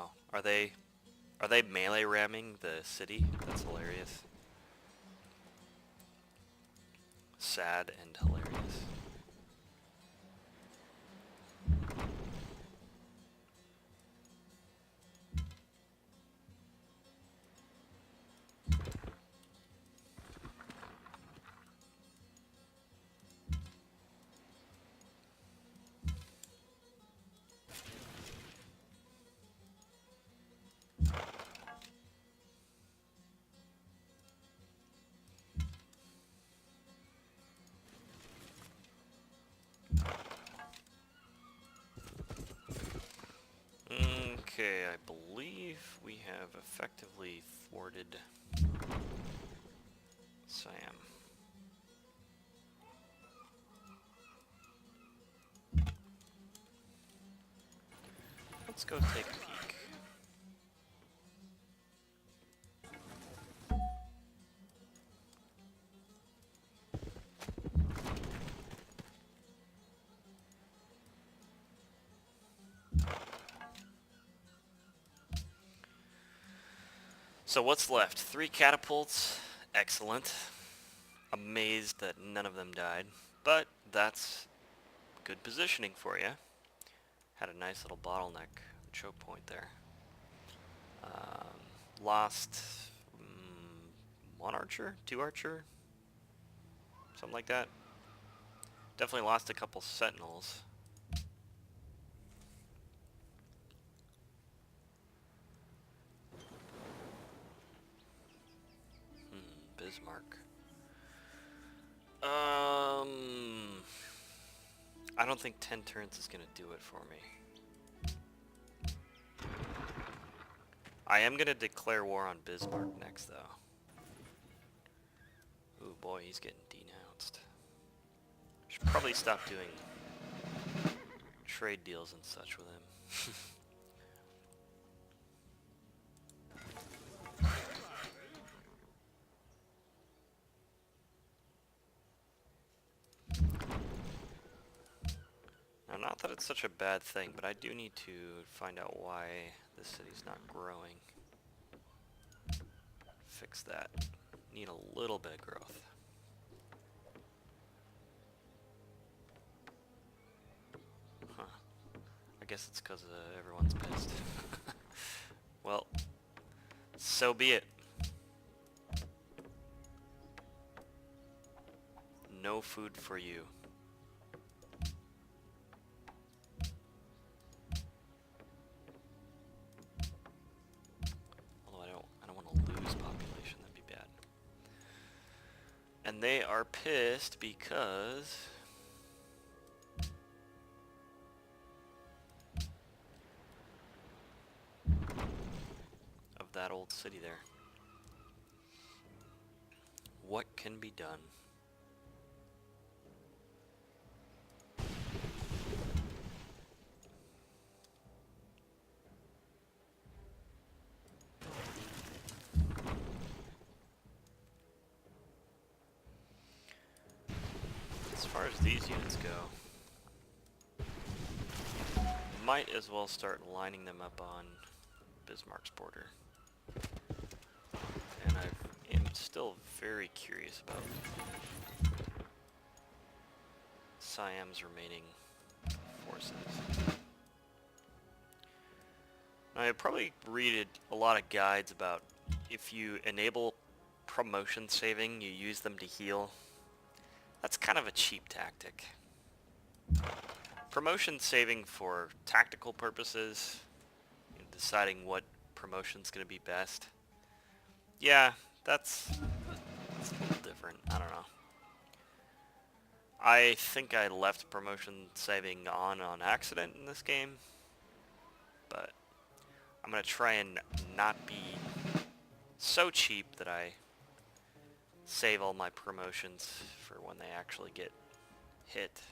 wow. Are they melee ramming the city? That's hilarious. Sad and hilarious. Okay, I believe we have effectively thwarted Siam. Let's go take a peek. So what's left? 3 catapults. Excellent. Amazed that none of them died. But that's good positioning for you. Had a nice little bottleneck choke point there. Lost 1 archer? 2 archer? Something like that. Definitely lost a couple sentinels. Bismarck. I don't think 10 turns is going to do it for me. I am going to declare war on Bismarck next, though. Ooh, boy, he's getting denounced. Should probably stop doing trade deals and such with him. Now, not that it's such a bad thing, but I do need to find out why this city's not growing. Fix that. Need a little bit of growth. Huh. I guess it's because everyone's pissed. Well, so be it. No food for you. Although I don't want to lose population, that'd be bad. And they are pissed because of that old city there. What can be done? As far as these units go, might as well start lining them up on Bismarck's border. And I am still very curious about Siam's remaining forces. Now, I probably read a lot of guides about if you enable promotion saving, you use them to heal. That's kind of a cheap tactic. Promotion saving for tactical purposes, deciding what promotion's going to be best. Yeah, that's a little different. I don't know. I think I left promotion saving on accident in this game, but I'm going to try and not be so cheap that I save all my promotions for when they actually get hit,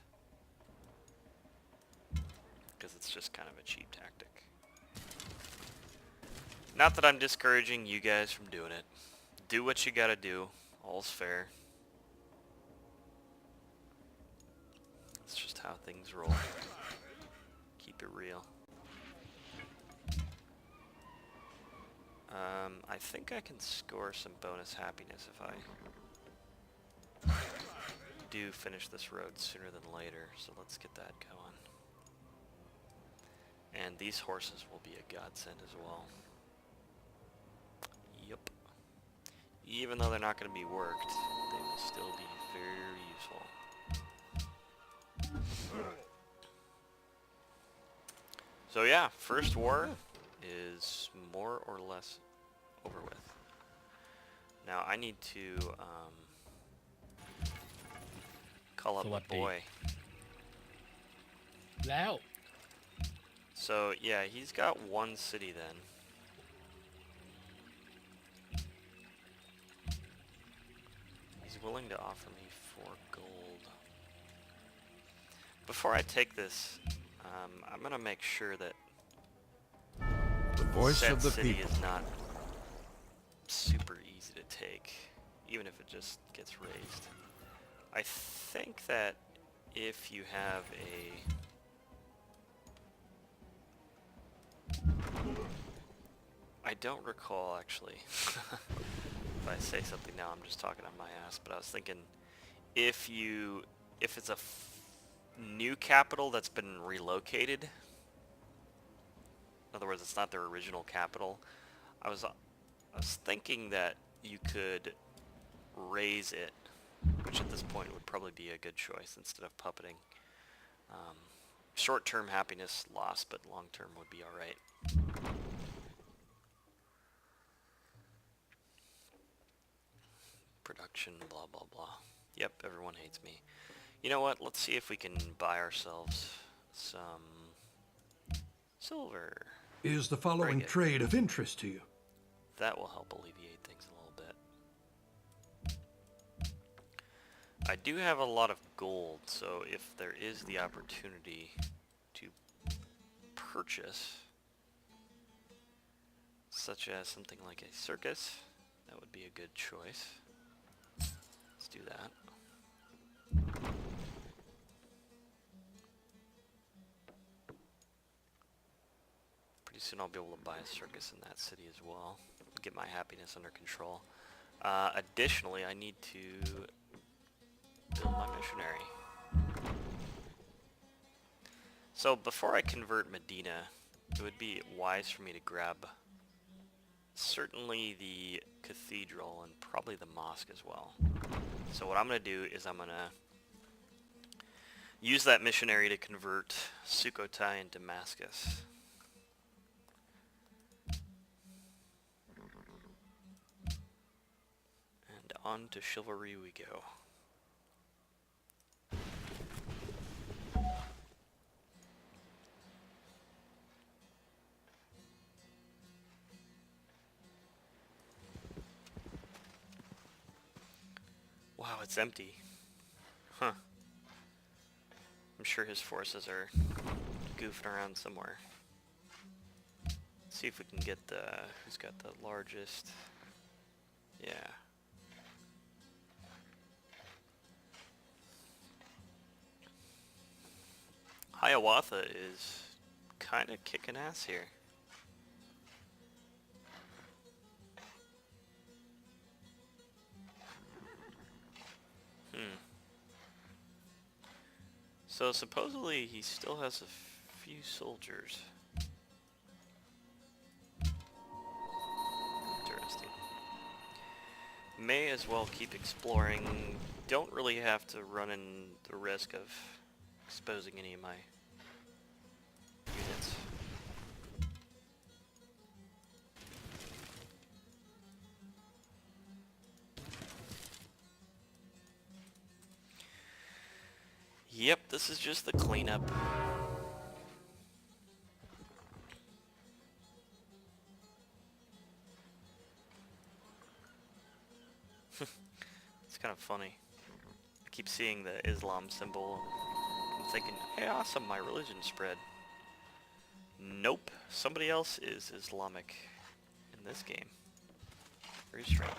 because it's just kind of a cheap tactic. Not that I'm discouraging you guys from doing it. Do what you gotta do. All's fair. It's just how things roll. Keep it real. I think I can score some bonus happiness if I do finish this road sooner than later, so let's get that going. And these horses will be a godsend as well. Yep. Even though they're not going to be worked, they will still be very useful. So yeah, first war is more or less over with. Now I need to call up my boy. Now. So yeah, he's got one city then. He's willing to offer me 4 gold. Before I take this, I'm gonna make sure that the voice said of the city people is not super easy to take, even if it just gets raised. I think that if you have I don't recall actually. If I say something now, I'm just talking on my ass, but I was thinking if it's a new capital that's been relocated, in other words, it's not their original capital, I was thinking that you could raise it, which at this point would probably be a good choice instead of puppeting. Short-term happiness loss, but long-term would be alright. Production, blah blah blah. Yep, everyone hates me. You know what? Let's see if we can buy ourselves some silver. is the following trade of interest to you. That will help alleviate things a little bit. I do have a lot of gold, so if there is the opportunity to purchase, such as something like a circus, that would be a good choice. Let's do that. Pretty soon I'll be able to buy a circus in that city as well. Get my happiness under control. Additionally, I need to build my missionary. So before I convert Medina, it would be wise for me to grab certainly the cathedral and probably the mosque as well. So what I'm going to do is I'm going to use that missionary to convert Sukhothai and Damascus. And on to chivalry we go. Wow, it's empty. Huh. I'm sure his forces are goofing around somewhere. Let's see if we can get the... who's got the largest... Yeah. Hiawatha is kind of kicking ass here. So supposedly he still has a few soldiers. Interesting. May as well keep exploring. Don't really have to run in the risk of exposing any of my units. Yep, this is just the cleanup. It's kind of funny. I keep seeing the Islam symbol. I'm thinking, hey, awesome, my religion spread. Nope, somebody else is Islamic in this game. Very strange.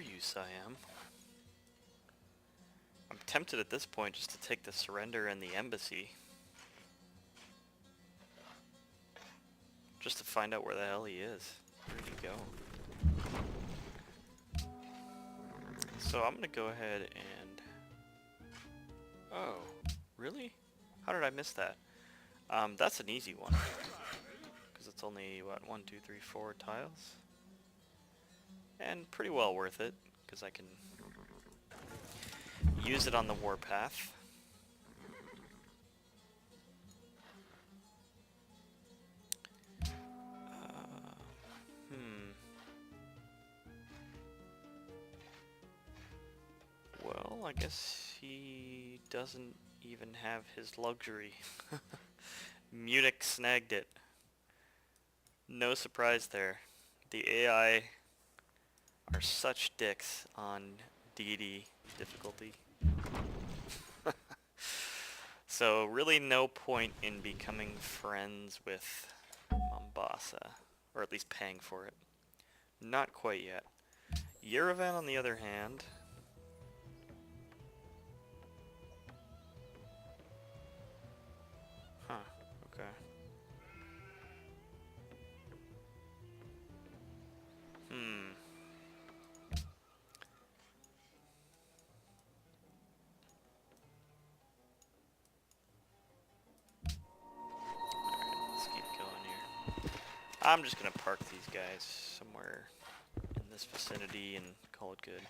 are you, Siam? I'm tempted at this point just to take the surrender and the embassy. Just to find out where the hell he is. Where'd he go? So I'm gonna go ahead and... Oh, really? How did I miss that? That's an easy one. Because it's only, what, 1, 2, 3, 4 tiles? And pretty well worth it, because I can use it on the warpath. Well, I guess he doesn't even have his luxury. Munich snagged it. No surprise there. The AI are such dicks on Deity difficulty. So really no point in becoming friends with Mombasa, or at least paying for it. Not quite yet. Yerevan, on the other hand, huh, okay. Let's keep going here. I'm just gonna park these guys somewhere in this vicinity and call it good.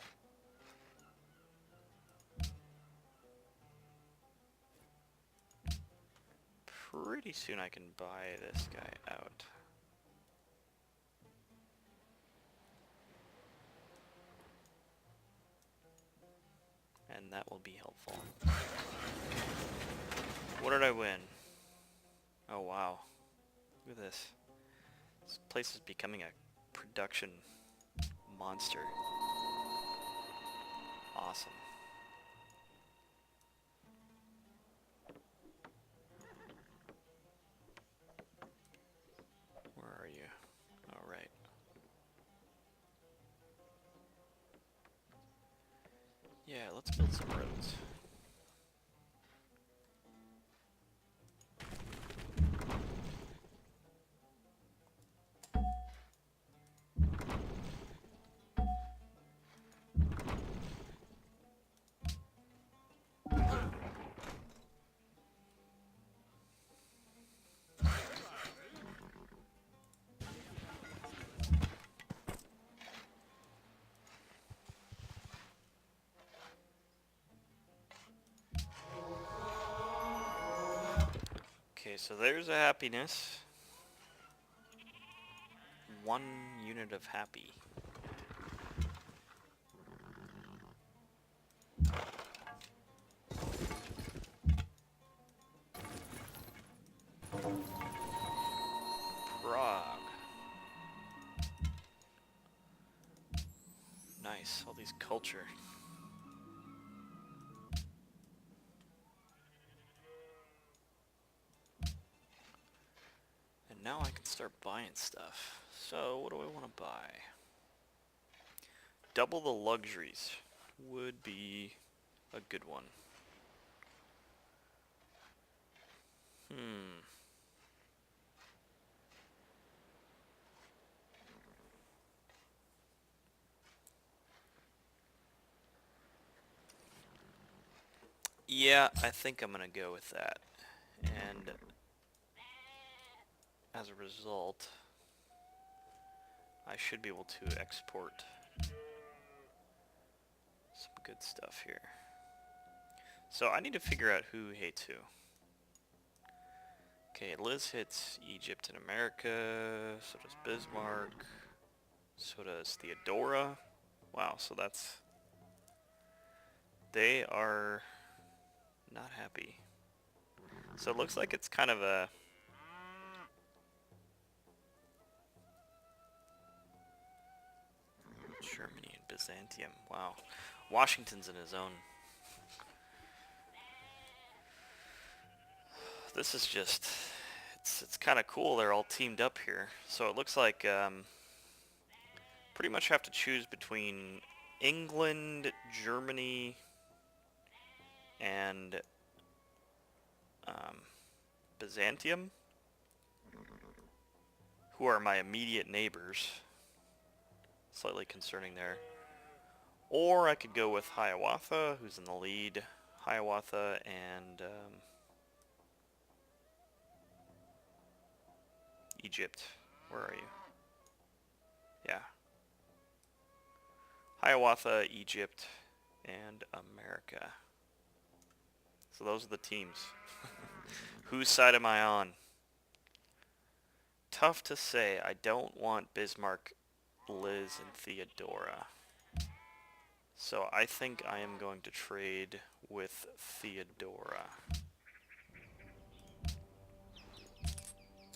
Pretty soon I can buy this guy out. And that will be helpful. What did I win? Oh wow. Look at this. This place is becoming a production monster. Awesome. Where are you? All right. Yeah, let's build some roads. Okay, so there's a happiness. 1 unit of happy. Prague. Nice, all these culture. And now I can start buying stuff. So, what do I want to buy? Double the luxuries would be a good one. Yeah, I think I'm gonna go with that. And as a result, I should be able to export some good stuff here. So I need to figure out who hates who. Okay, Liz hits Egypt and America, so does Bismarck, so does Theodora. Wow, so that's... They are not happy. So it looks like it's kind of a... Germany and Byzantium, wow. Washington's in his own... This is just... It's kind of cool they're all teamed up here. So it looks like pretty much have to choose between England, Germany, and Byzantium, who are my immediate neighbors. Slightly concerning there. Or I could go with Hiawatha, who's in the lead. Hiawatha and Egypt. Where are you? Yeah. Hiawatha, Egypt, and America. So those are the teams. Whose side am I on? Tough to say. I don't want Bismarck, Liz, and Theodora. So I think I am going to trade with Theodora.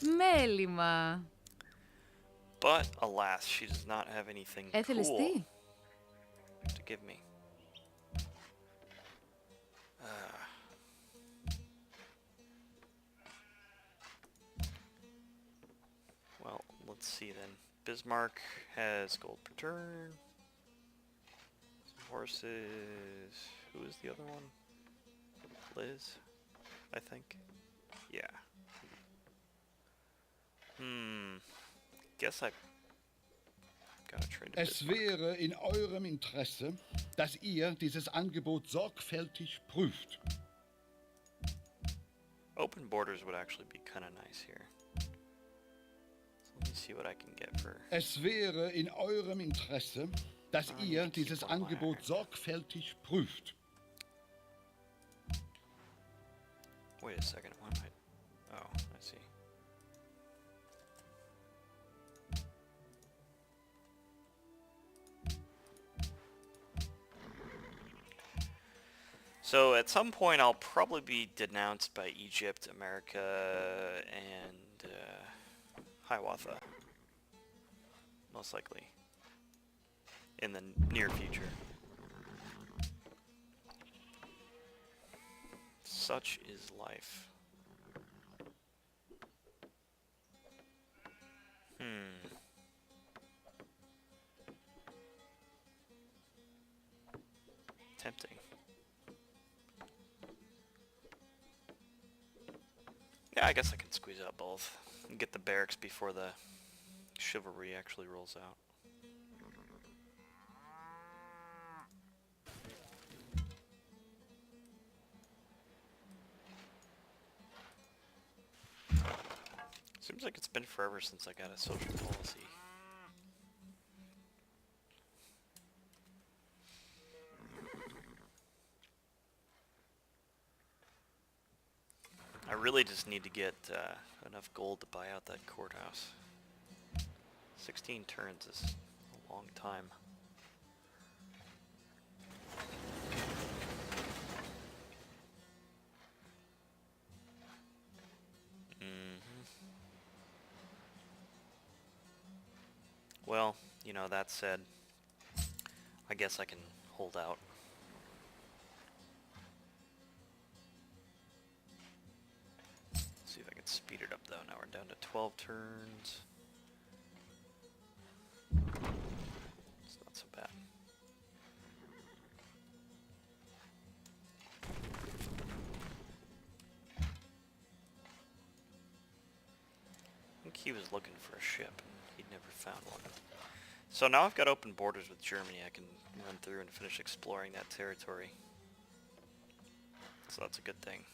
Μέλημα. But, alas, she does not have anything Έθελες cool τι? to give me. Well, let's see then. Bismarck has gold per turn. Some horses. Who is the other one? Liz, I think. Yeah. Guess I gotta trade a Es Bismarck. wäre in eurem Interesse, dass ihr dieses Angebot sorgfältig prüft. Open borders would actually be kind of nice here. So let me see what I can get for... Es wäre in eurem Interesse, dass I need ihr to keep dieses one of my Angebot iron. sorgfältig prüft. Wait a second, what am I... Oh, I see. So at some point I'll probably be denounced by Egypt, America, and Hiawatha. Most likely. In the near future. Such is life. Tempting. Yeah, I guess I can squeeze out both and get the barracks before the chivalry actually rolls out. Seems like it's been forever since I got a social policy. I really just need to get enough gold to buy out that courthouse. 16 turns is a long time. Well, you know, that said, I guess I can hold out. See if I can speed it up though. Now we're down to 12 turns. It's not so bad. I think he was looking for a ship and he'd never found one. So now I've got open borders with Germany. I can run through and finish exploring that territory. So that's a good thing.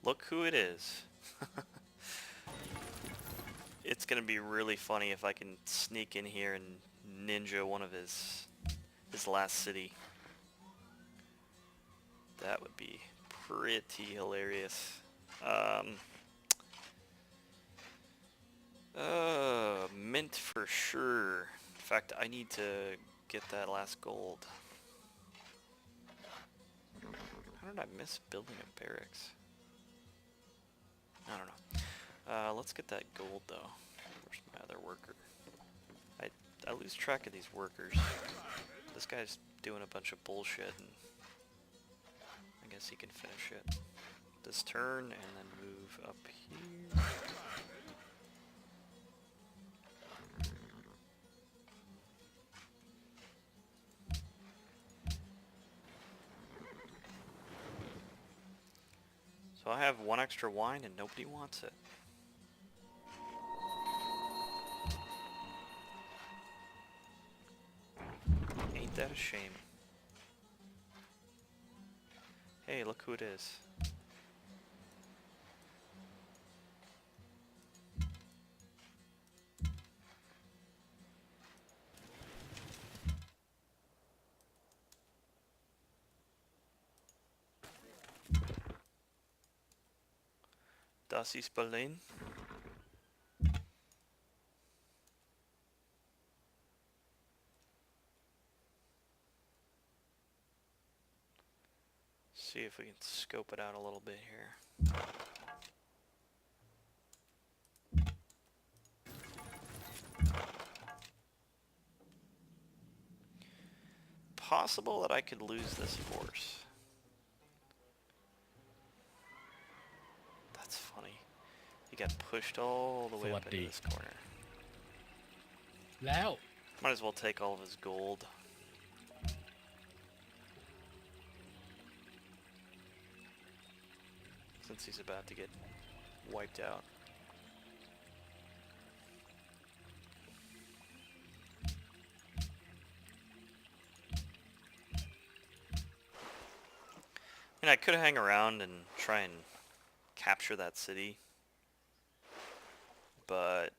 Look who it is. It's gonna be really funny if I can sneak in here and ninja one of his last city. That would be pretty hilarious. Mint for sure. In fact, I need to get that last gold. How did I miss building a barracks? I don't know. Let's get that gold though. Where's my other worker? I lose track of these workers. This guy's doing a bunch of bullshit, and I guess he can finish it this turn and then move up here. So I have one extra wine and nobody wants it. Ain't that a shame? Hey, look who it is. Das ist Berlin. See if we can scope it out a little bit here. Possible that I could lose this force. That's funny. He got pushed all the way up into this corner. แล้ว Might as well take all of his gold. Since he's about to get wiped out. And I could hang around and try and capture that city. But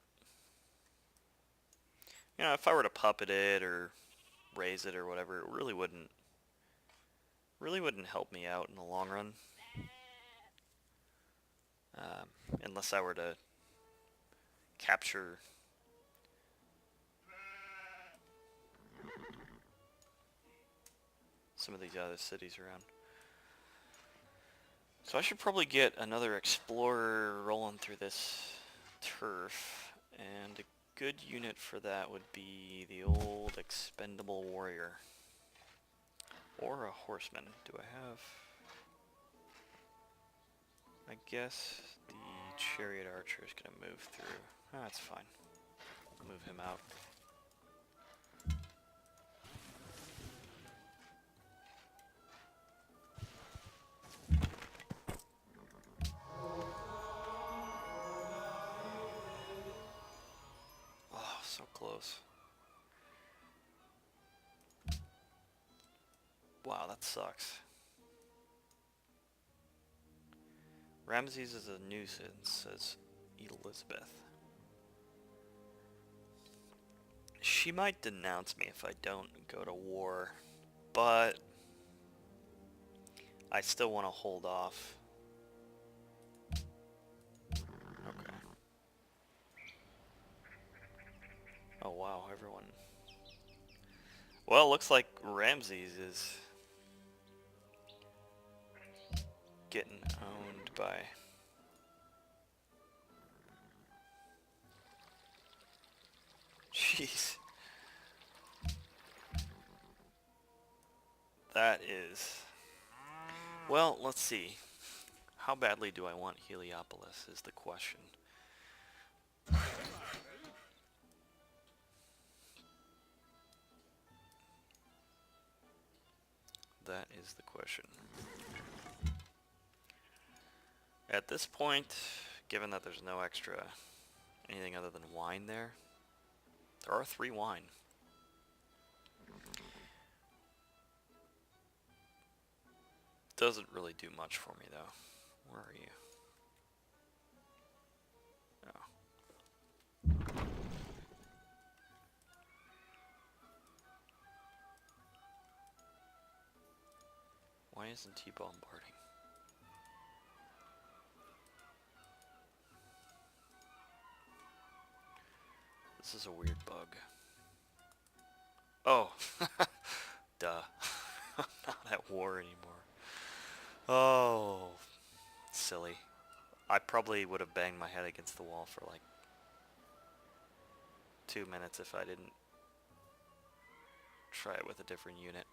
you know, if I were to puppet it or raise it or whatever, it really wouldn't help me out in the long run. Unless I were to capture some of these other cities around. So I should probably get another explorer rolling through this turf, and a good unit for that would be the old expendable warrior. Or a horseman. Do I have... I guess the chariot archer is going to move through. Ah, that's fine. Move him out. Oh, so close. Wow, that sucks. Ramses is a nuisance, says Elizabeth. She might denounce me if I don't go to war, but I still want to hold off. Okay. Oh wow, everyone. Well, looks like Ramses is getting owned by... Jeez. That is... Well, let's see. How badly do I want Heliopolis is the question. That is the question. At this point, given that there's no extra anything other than wine there are 3 wine. Doesn't really do much for me though. Where are you? Oh. Why isn't he bombarding? This is a weird bug. Oh, duh. I'm not at war anymore. Oh, silly. I probably would have banged my head against the wall for like 2 minutes if I didn't try it with a different unit.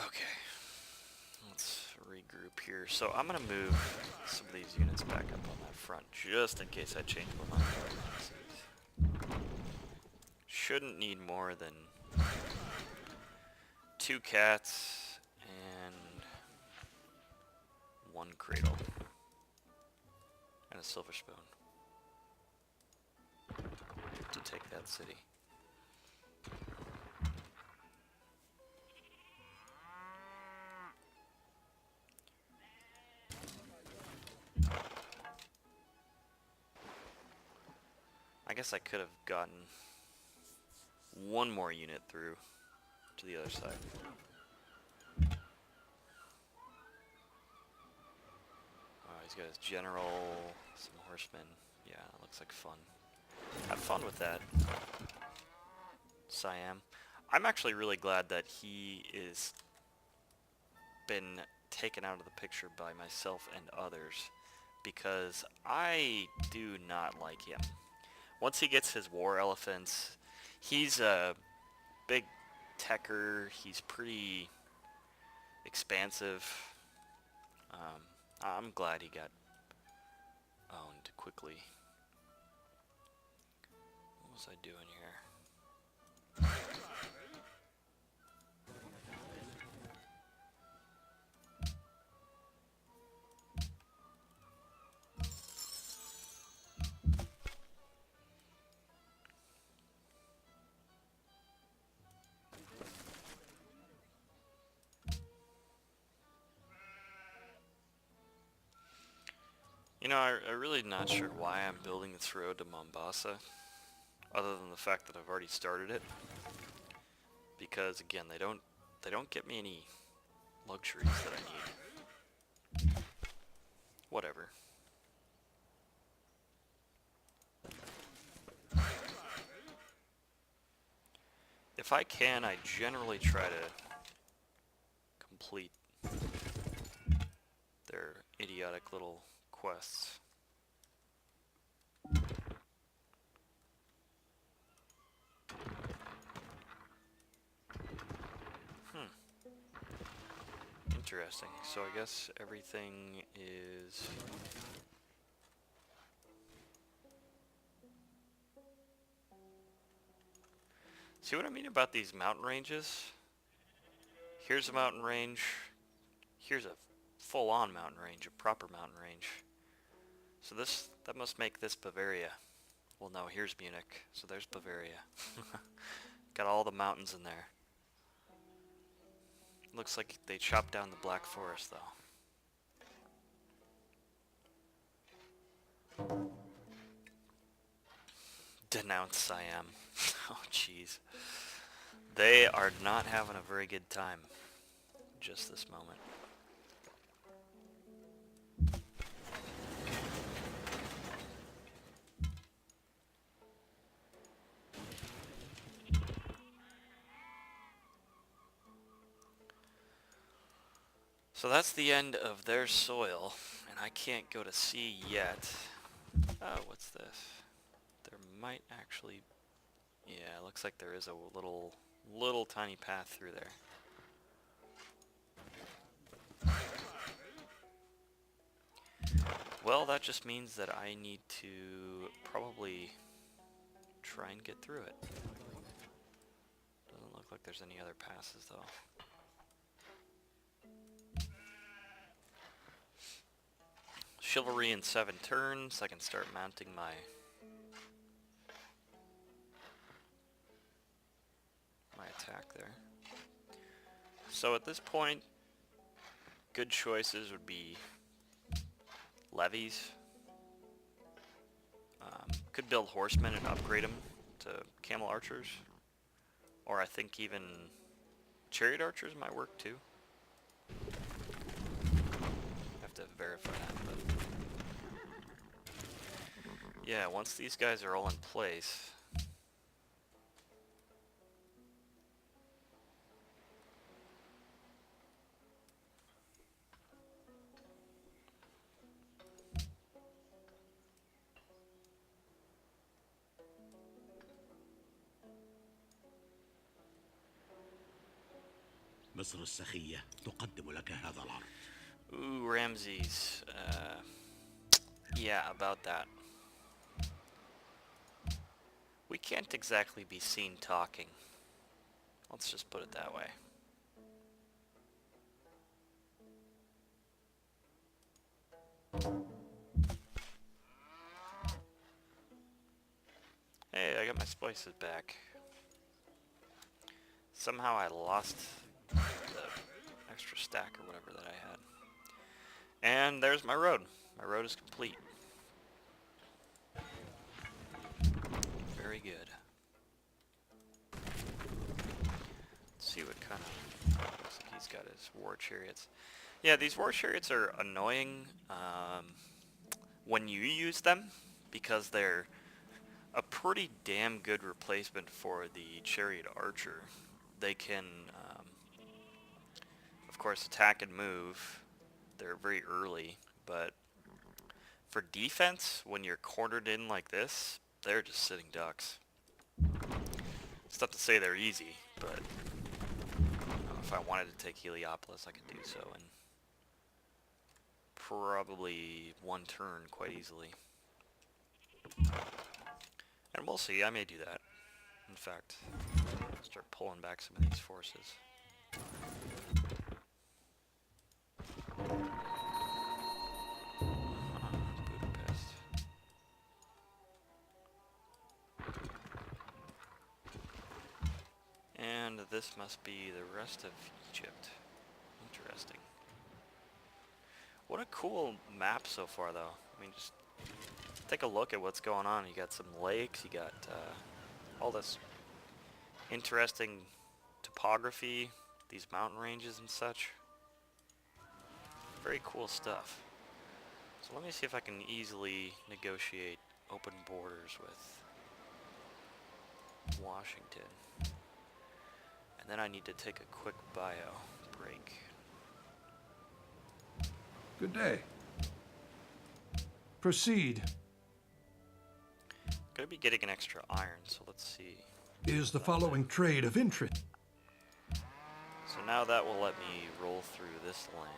Okay, let's regroup here. So I'm gonna move some of these units back up on that front just in case I change my mind. Shouldn't need more than 2 cats and 1 cradle and a silver spoon to take that city. I guess I could have gotten 1 more unit through to the other side. Oh, he's got his general, some horsemen. Yeah, looks like fun. Have fun with that, Siam. I'm actually really glad that he is been taken out of the picture by myself and others, because I do not like him. Once he gets his war elephants, he's a big techer. He's pretty expansive. I'm glad he got owned quickly. What was I doing here? You know, I'm really not sure why I'm building this road to Mombasa, other than the fact that I've already started it. Because again, they don't get me any luxuries that I need. Whatever. If I can, I generally try to complete their idiotic little quests. Interesting. So I guess everything is... See what I mean about these mountain ranges? Here's a mountain range. Here's a full-on mountain range, a proper mountain range. So that must make this Bavaria. Well, no, here's Munich. So there's Bavaria. Got all the mountains in there. Looks like they chopped down the Black Forest, though. Denounce Siam. Oh, jeez. They are not having a very good time just this moment. So that's the end of their soil, and I can't go to sea yet. Oh, what's this? There might actually... Yeah, it looks like there is a little tiny path through there. Well, that just means that I need to probably try and get through it. Doesn't look like there's any other passes, though. Chivalry in 7 turns. I can start mounting my attack there. So at this point, good choices would be levies. Could build horsemen and upgrade them to camel archers. Or I think even chariot archers might work too. Have to verify that, but yeah, once these guys are all in place, مصر السخية تقدم لك هذا العرض. Ooh, Ramses. Yeah, about that. We can't exactly be seen talking. Let's just put it that way. Hey, I got my spices back. Somehow I lost the extra stack or whatever that I had. And there's my road. My road is complete. Very good. Let's see what kind of... Looks like he's got his war chariots. Yeah, these war chariots are annoying when you use them, because they're a pretty damn good replacement for the chariot archer. They can, of course, attack and move. They're very early, but for defense, when you're cornered in like this, they're just sitting ducks. It's not to say they're easy, but if I wanted to take Heliopolis, I could do so in probably one turn quite easily. And we'll see, I may do that. In fact, start pulling back some of these forces. Budapest. And this must be the rest of Egypt. Interesting. What a cool map so far, though. I mean, just take a look at what's going on. You got some lakes, you got all this interesting topography, these mountain ranges and such. Very cool stuff. So let me see if I can easily negotiate open borders with Washington. And then I need to take a quick bio break. Good day. Proceed. Gonna be getting an extra iron, so let's see. Is the following trade of interest? So now that will let me roll through this land.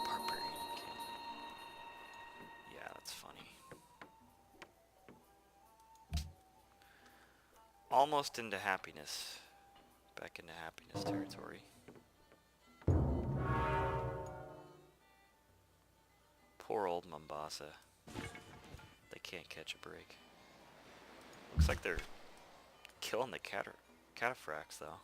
Barbarian king. Yeah, that's funny. Almost into happiness. Back into happiness territory. Poor old Mombasa. They can't catch a break. Looks like they're killing the cataphracts, though.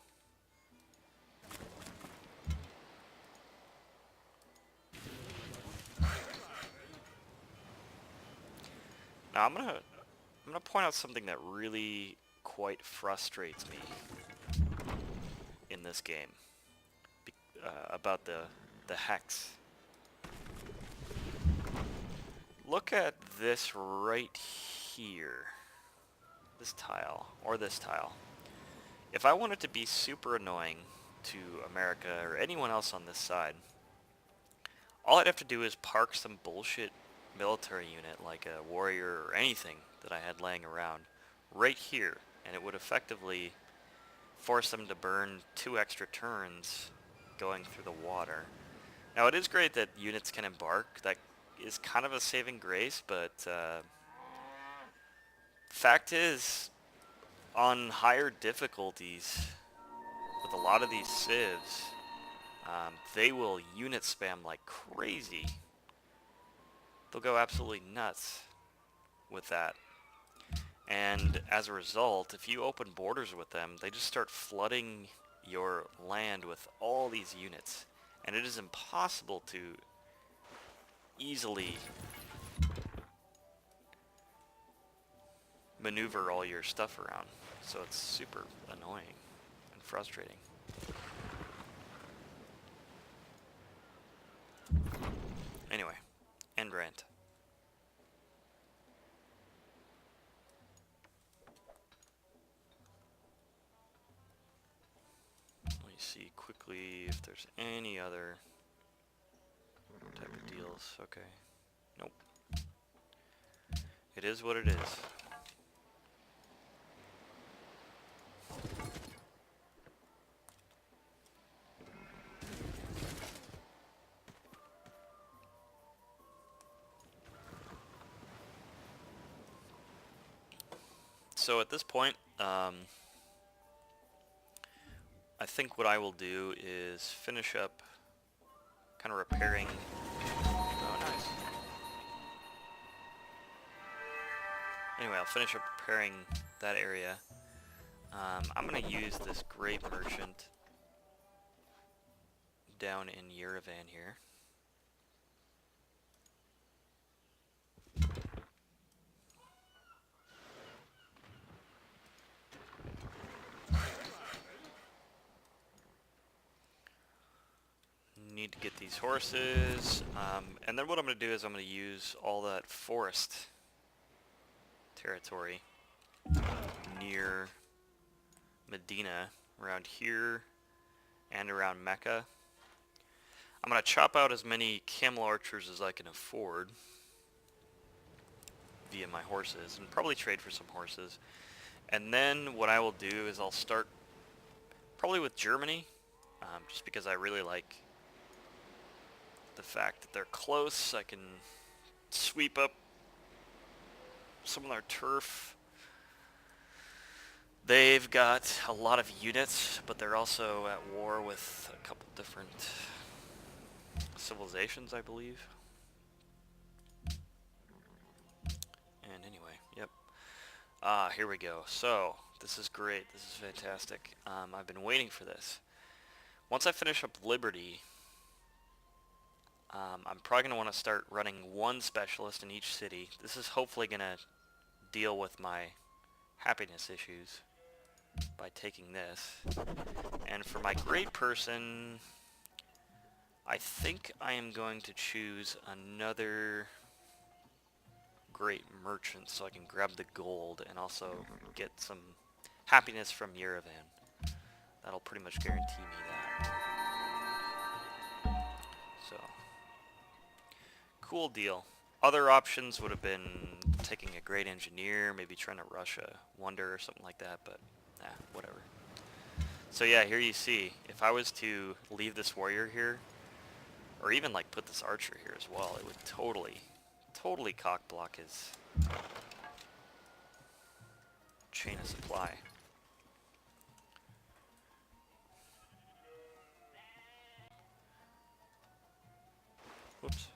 Now I'm gonna point out something that really quite frustrates me in this game about the hex. Look at this right here. This tile, or this tile. If I wanted to be super annoying to America or anyone else on this side, all I'd have to do is park some bullshit military unit like a warrior or anything that I had laying around right here, and it would effectively force them to burn 2 extra turns going through the water. Now, it is great that units can embark. That is kind of a saving grace, but fact is, on higher difficulties, with a lot of these civs, they will unit spam like crazy. They'll go absolutely nuts with that. And as a result, if you open borders with them, they just start flooding your land with all these units. And it is impossible to easily maneuver all your stuff around. So it's super annoying and frustrating. Anyway, end rant. Let me see quickly if there's any other type of deals. Okay. Nope. It is what it is. So at this point, I think what I will do is finish up kind of repairing. Oh, nice. Anyway, I'll finish up repairing that area. I'm going to use this great merchant down in Yerevan here. Need to get these horses, and then what I'm going to do is I'm going to use all that forest territory near Medina, around here, and around Mecca. I'm going to chop out as many camel archers as I can afford via my horses, and probably trade for some horses. And then what I will do is I'll start probably with Germany, just because I really like the fact that they're close. I can sweep up some of their turf. They've got a lot of units, but they're also at war with a couple different civilizations, I believe. And anyway, yep. Here we go. So, this is great. This is fantastic. I've been waiting for this. Once I finish up Liberty, I'm probably going to want to start running one specialist in each city. This is hopefully going to deal with my happiness issues by taking this. And for my great person, I think I am going to choose another great merchant so I can grab the gold and also get some happiness from Yerevan. That'll pretty much guarantee me that. So, cool deal. Other options would have been taking a great engineer, maybe trying to rush a wonder or something like that, but whatever. So yeah, here you see, if I was to leave this warrior here, or even like put this archer here as well, it would totally cock block his chain of supply. Whoops.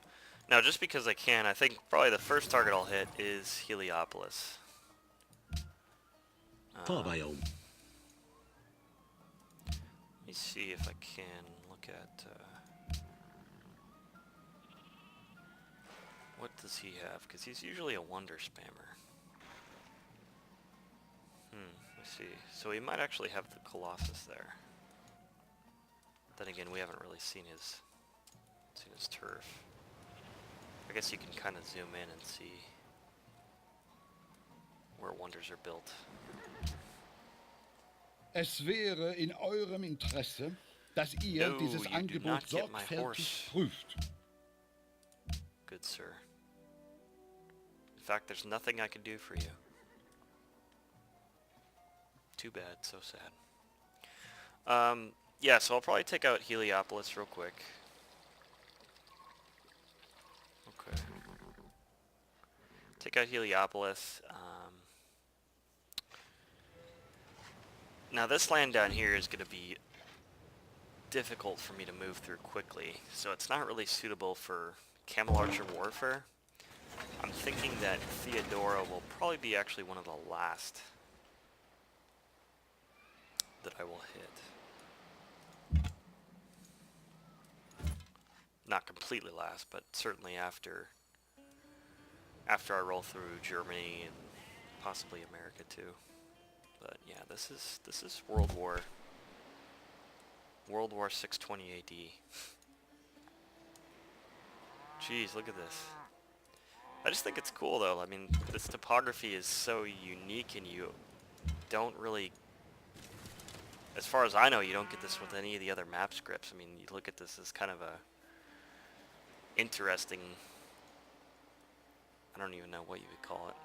Now, just because I can, I think probably the first target I'll hit is Heliopolis. طاب يوم. Let me see if I can look at... what does he have? Because he's usually a wonder spammer. Let's see. So he might actually have the Colossus there. Then again, we haven't really seen his turf. I guess you can kind of zoom in and see where wonders are built. Es wäre in eurem Interesse, dass ihr No, dieses you do Angebot not get my sorgfältig horse. prüft. Good sir. In fact, there's nothing I can do for you. Too bad, so sad. Yeah, so I'll probably take out Heliopolis real quick. Okay. Take out Heliopolis. Now this land down here is going to be difficult for me to move through quickly, so it's not really suitable for Camel Archer warfare. I'm thinking that Theodora will probably be actually one of the last that I will hit. Not completely last, but certainly after I roll through Germany and possibly America too. But yeah, this is World War 620 AD. Jeez, look at this. I just think it's cool though. I mean, this topography is so unique, and you don't really, as far as I know, you don't get this with any of the other map scripts. I mean, you look at this as kind of interesting, I don't even know what you would call it.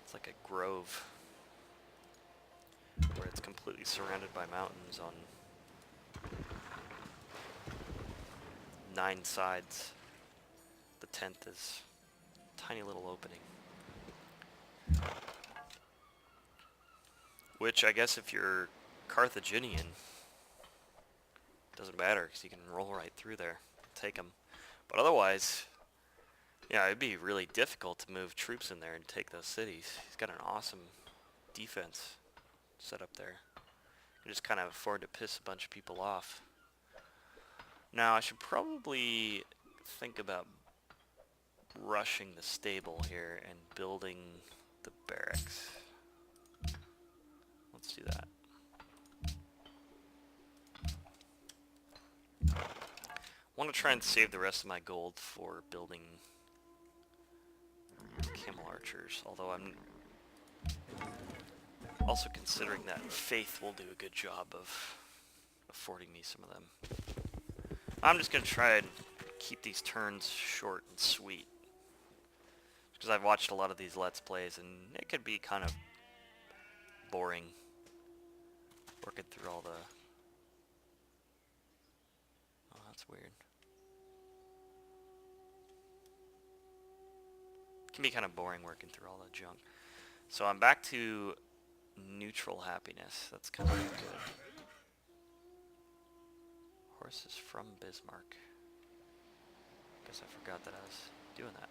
It's like a grove where it's completely surrounded by mountains on 9 sides. The 10th is a tiny little opening. Which I guess if you're Carthaginian, doesn't matter because you can roll right through there, take them. But otherwise, yeah, it'd be really difficult to move troops in there and take those cities. He's got an awesome defense set up there. You just kind of afford to piss a bunch of people off. Now, I should probably think about rushing the stable here and building the barracks. Let's do that. I want to try and save the rest of my gold for building camel archers, although I'm also considering that faith will do a good job of affording me some of them. I'm just going to try and keep these turns short and sweet, because I've watched a lot of these Let's Plays and it could be kind of boring working through all the... Oh, that's weird. It can be kind of boring working through all that junk. So I'm back to neutral happiness. That's kind of good. Horses from Bismarck. Guess I forgot that I was doing that.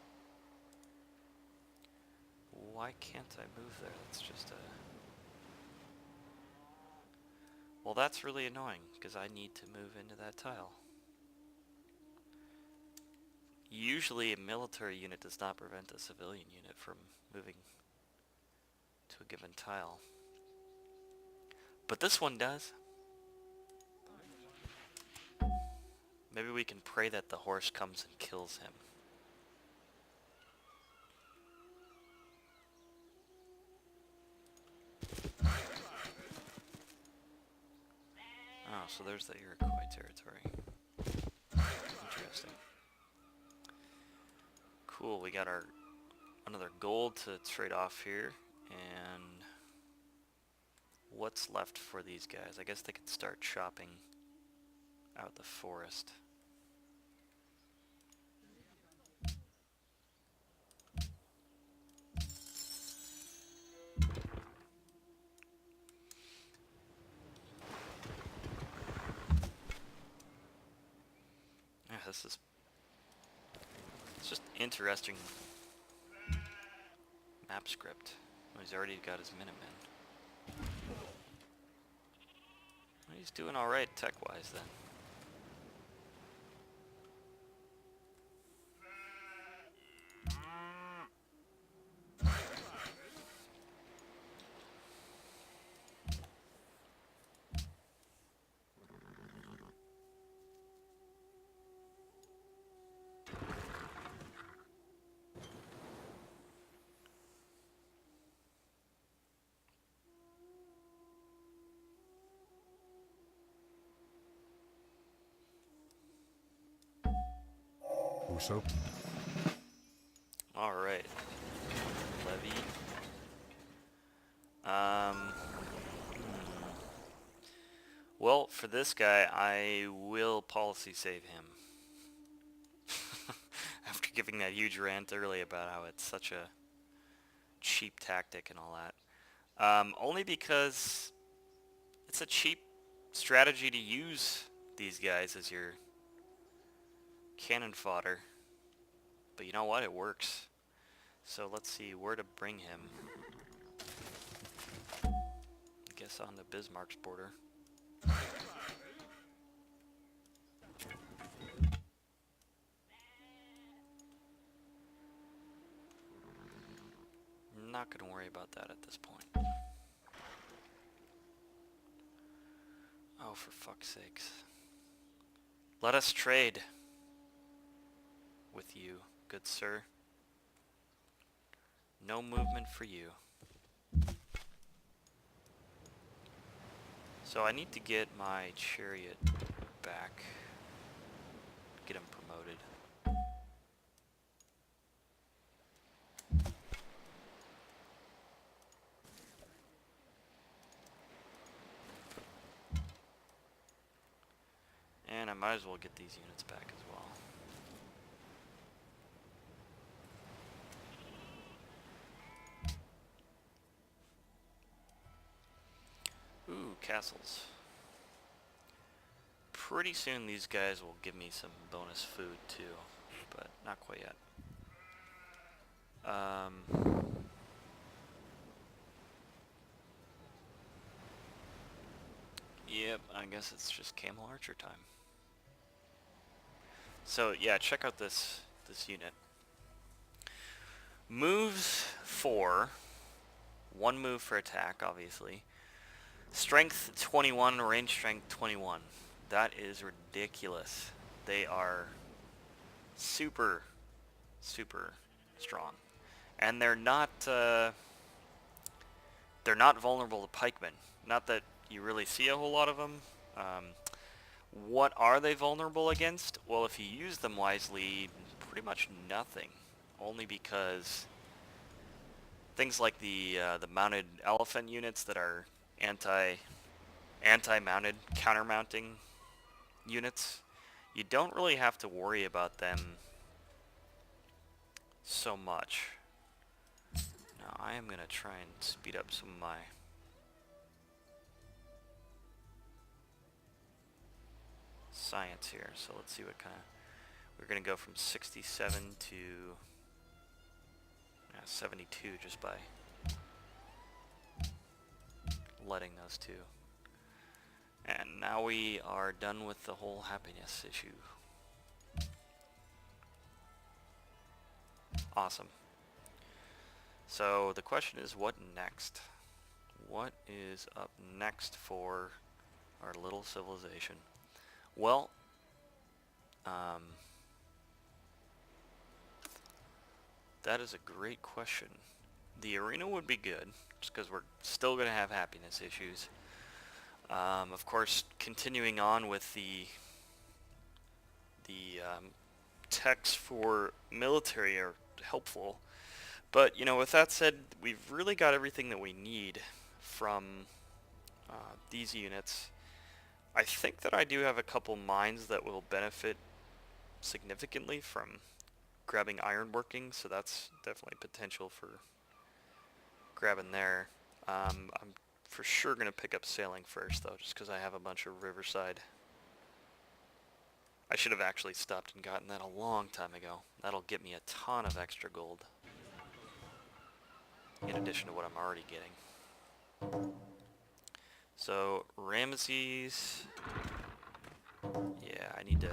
Why can't I move there? That's just a... Well, that's really annoying, because I need to move into that tile. Usually a military unit does not prevent a civilian unit from moving to a given tile. But this one does. Maybe we can pray that the horse comes and kills him. Oh, so there's the Iroquois territory. Interesting. Cool, we got our another gold to trade off here, and what's left for these guys? I guess they could start chopping out the forest. Yeah, it's just interesting map script. Oh, he's already got his Minutemen. Well, he's doing alright tech-wise then. Uso. Alright. Levy. Well, for this guy, I will policy save him. After giving that huge rant early about how it's such a cheap tactic and all that. Only because it's a cheap strategy to use these guys as your cannon fodder. But you know what? It works. So let's see where to bring him. I guess on the Bismarck's border. I'm not going to worry about that at this point. Oh, for fuck's sakes. Let us trade with you, good sir. No movement for you. So I need to get my chariot back. get him promoted. And I might as well get these units back as well. Ooh, castles. Pretty soon these guys will give me some bonus food too, but not quite yet. Yep, I guess it's just Camel Archer time. So yeah, check out this unit. Moves 4, 1 move for attack, obviously. Strength 21, range strength 21. That is ridiculous. They are super, super strong, and they're not vulnerable to pikemen. Not that you really see a whole lot of them. What are they vulnerable against? Well, if you use them wisely, pretty much nothing. Only because things like the mounted elephant units that are anti-mounted, counter-mounting units, you don't really have to worry about them so much. Now I am going to try and speed up some of my science here. So let's see what kind of... We're going to go from 67 to 72 just by letting those two. And now we are done with the whole happiness issue. Awesome. So the question is, what next? What is up next for our little civilization? Well, that is a great question. The arena would be good, just because we're still going to have happiness issues. Of course, continuing on with the techs for military are helpful. But, you know, with that said, we've really got everything that we need from these units. I think that I do have a couple mines that will benefit significantly from grabbing ironworking, so that's definitely potential for grabbing there. I'm for sure going to pick up sailing first, though, just because I have a bunch of riverside. I should have actually stopped and gotten that a long time ago. That'll get me a ton of extra gold, in addition to what I'm already getting. So, Ramesses... Yeah, I need to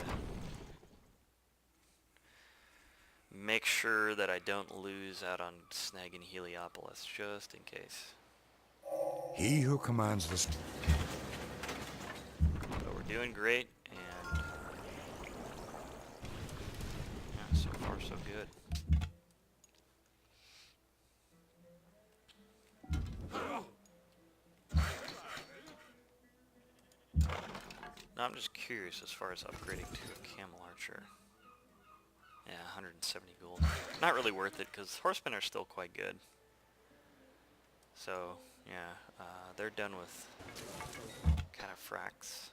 make sure that I don't lose out on snagging Heliopolis, just in case. He who commands this... So we're doing great, and yeah, so far so good. Now I'm just curious as far as upgrading to a Camel Archer. Yeah, 170 gold. Not really worth it, because horsemen are still quite good. So, yeah, they're done with cataphracts.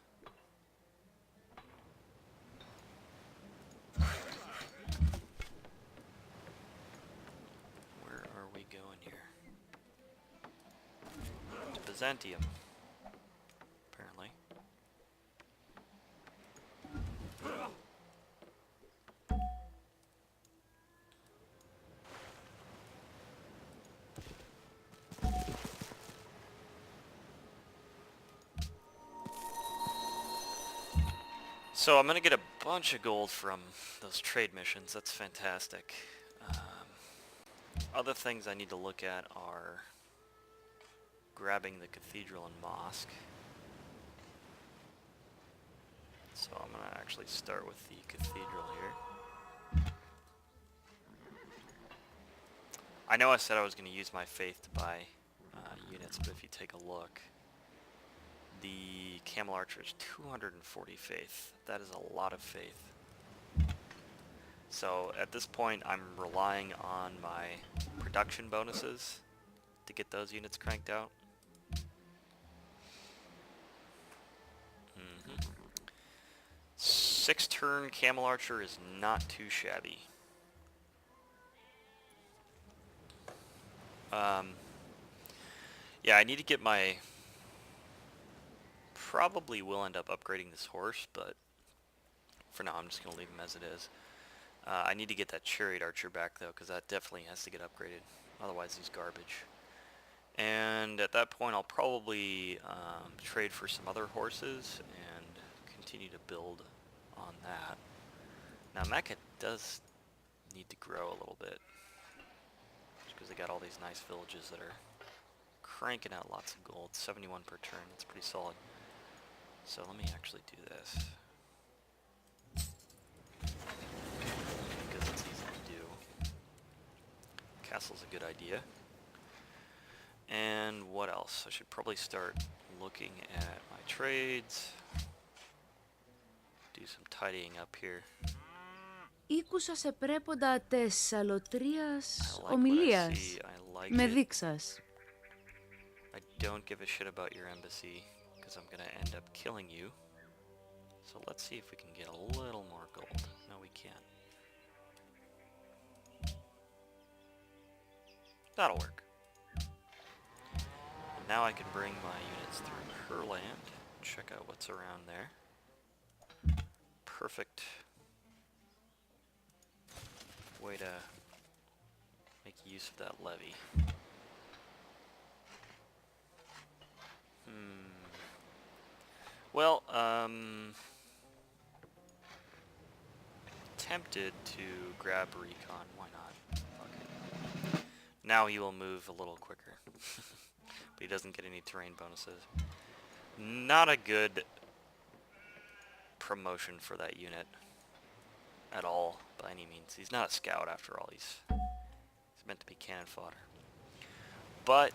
Where are we going here? To Byzantium, apparently. So I'm going to get a bunch of gold from those trade missions. That's fantastic. Other things I need to look at are grabbing the cathedral and mosque. So I'm going to actually start with the cathedral here. I know I said I was going to use my faith to buy units, but if you take a look, the Camel Archer is 240 faith. That is a lot of faith. So at this point, I'm relying on my production bonuses to get those units cranked out. 6-turn Camel Archer is not too shabby. Yeah, I need to get my... Probably will end up upgrading this horse, but for now I'm just going to leave him as it is. I need to get that Chariot Archer back, though, because that definitely has to get upgraded. Otherwise, he's garbage. And at that point, I'll probably trade for some other horses and continue to build on that. Now, Mecca does need to grow a little bit, just because they got all these nice villages that are cranking out lots of gold. 71 per turn, that's pretty solid. So let me actually do this. Because it's easy to do. Castle's a good idea. And what else? I should probably start looking at my trades. Do some tidying up here. Ήκουσα σε πρέποντα τες αλωτρίας I like what I ομιλίας. see. I like Με it. δείξας. I don't give a shit about your embassy, because I'm gonna end up killing you. So let's see if we can get a little more gold. No, we can't. That'll work. And now I can bring my units through her land, check out what's around there. Perfect way to make use of that levy. Well, tempted to grab recon. Why not? Fuck it. Now he will move a little quicker. But he doesn't get any terrain bonuses. Not a good promotion for that unit at all, by any means. He's not a scout after all. He's meant to be cannon fodder. But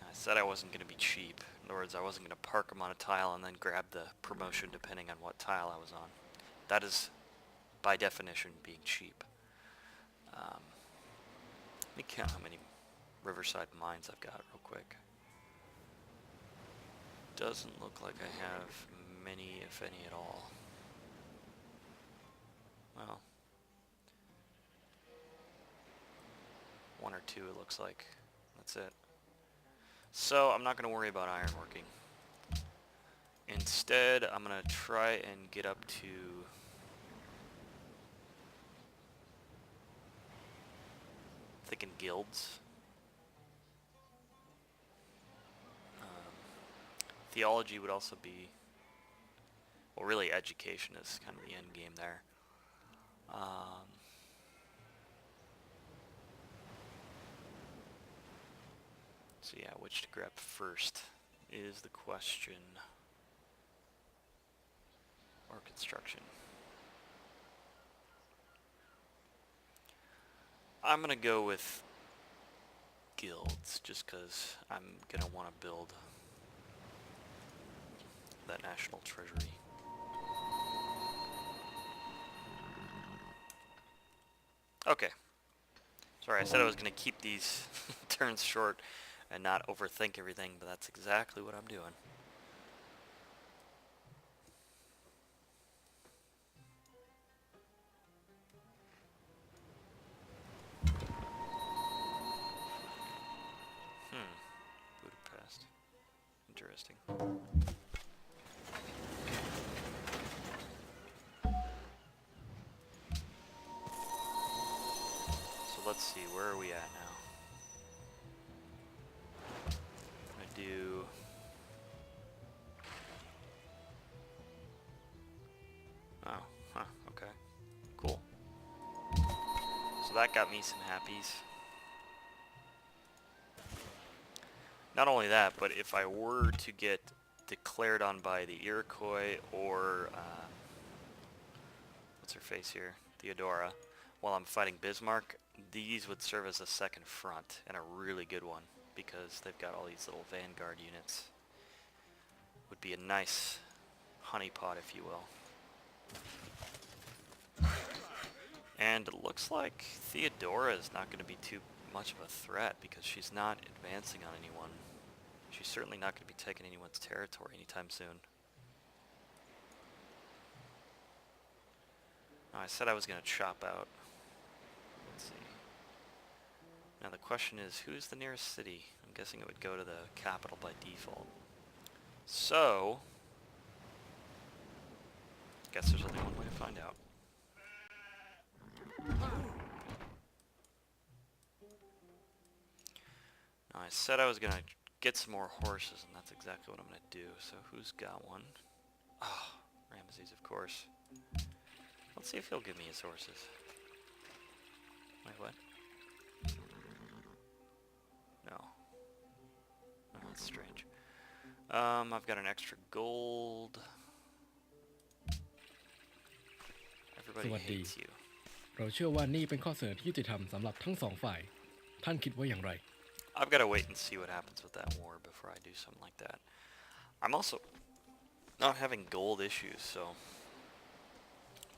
I said I wasn't going to be cheap. In other words, I wasn't going to park him on a tile and then grab the promotion depending on what tile I was on. That is, by definition, being cheap. Let me count how many riverside mines I've got real quick. Doesn't look like I have many, if any, at all. Well, 1 or 2 it looks like. That's it. So I'm not going to worry about ironworking. Instead, I'm going to try and get up to thinking guilds. Theology would also be, well, really education is kind of the end game there. So yeah, which to grab first is the question. Or construction. I'm gonna go with guilds, just because I'm gonna want to build that national treasury. Okay. Sorry, I said I was going to keep these turns short and not overthink everything, but that's exactly what I'm doing. Budapest. Interesting. Let's see, where are we at now? I'm gonna do... Oh, huh, okay. Cool. So that got me some happies. Not only that, but if I were to get declared on by the Iroquois or... what's her face here? Theodora. While I'm fighting Bismarck, these would serve as a second front, and a really good one, because they've got all these little vanguard units. Would be a nice honeypot, if you will. And it looks like Theodora is not going to be too much of a threat because she's not advancing on anyone. She's certainly not going to be taking anyone's territory anytime soon. Now, I said I was going to chop out. Let's see. Now the question is, who's the nearest city? I'm guessing it would go to the capital by default. So, guess there's only one way to find out. Now I said I was going to get some more horses, and that's exactly what I'm going to do. So who's got one? Oh, Ramesses, of course. Let's see if he'll give me his horses. Wait, what? No. Oh, that's strange. I've got an extra gold. Everybody สวัสดี hates you. เราเชื่อว่านี่เป็นข้อเสนอที่ยุติธรรมสำหรับทั้งสองฝ่าย ท่านคิดว่าอย่างไร I've got to wait and see what happens with that war before I do something like that. I'm also not having gold issues, so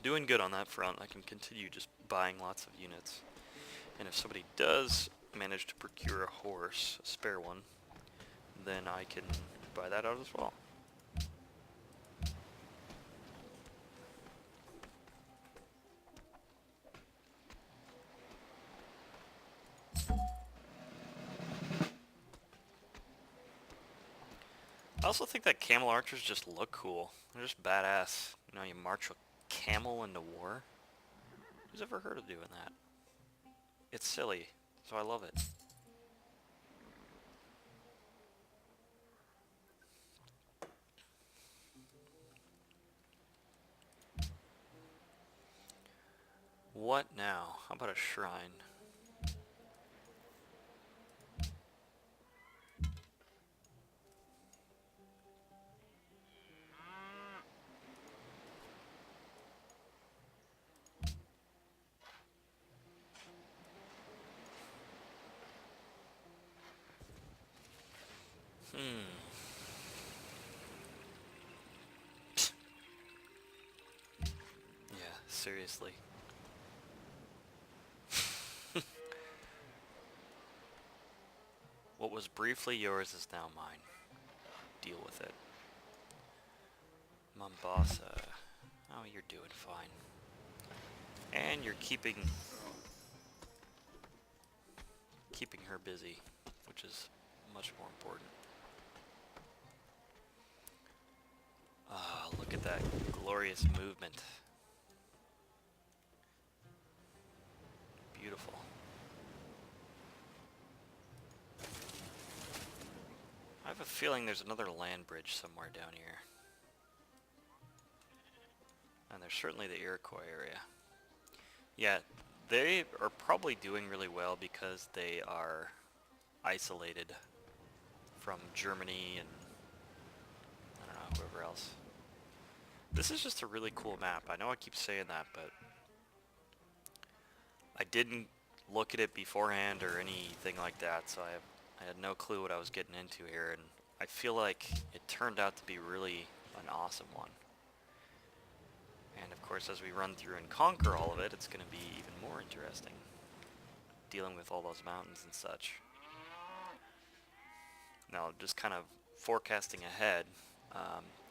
doing good on that front. I can continue just buying lots of units. And if somebody does manage to procure a horse, a spare one, then I can buy that out as well. I also think that camel archers just look cool. They're just badass. You know, you march a camel into war. Who's ever heard of doing that? It's silly, so I love it. What now? How about a shrine? Yeah, seriously. What was briefly yours is now mine. Deal with it. Mombasa. Oh, you're doing fine. And you're keeping her busy, which is much more important. Ah, look at that glorious movement. Beautiful. I have a feeling there's another land bridge somewhere down here. And there's certainly the Iroquois area. Yeah, they are probably doing really well because they are isolated from Germany and I don't know, whoever else. This is just a really cool map. I know I keep saying that, but I didn't look at it beforehand or anything like that, so I had no clue what I was getting into here, and I feel like it turned out to be really an awesome one. And of course, as we run through and conquer all of it, it's going to be even more interesting, dealing with all those mountains and such. Now, just kind of forecasting ahead,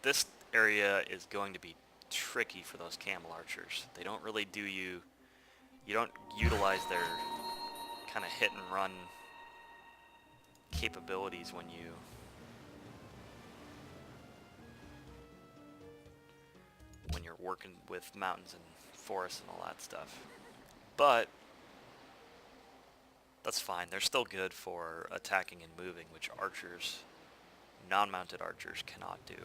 this area is going to be tricky for those camel archers. They don't really do you don't utilize their kind of hit and run capabilities when you're working with mountains and forests and all that stuff. But that's fine. They're still good for attacking and moving, which archers, non-mounted archers, cannot do.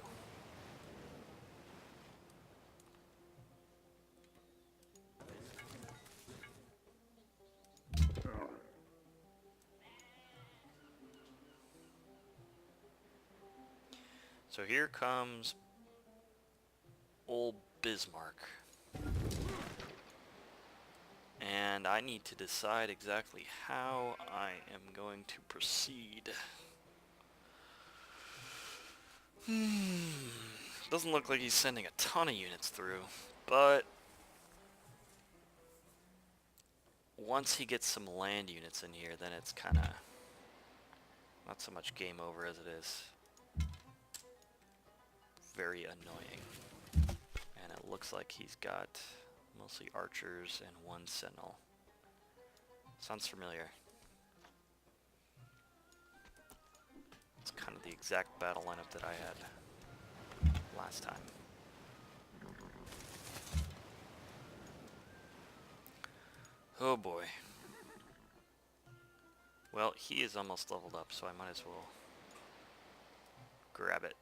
So here comes old Bismarck. And I need to decide exactly how I am going to proceed. Doesn't look like he's sending a ton of units through, but once he gets some land units in here, then it's kind of not so much game over as it is very annoying. And it looks like he's got mostly archers and one sentinel. Sounds familiar. It's kind of the exact battle lineup that I had last time. Oh boy. Well, he is almost leveled up, so I might as well grab it.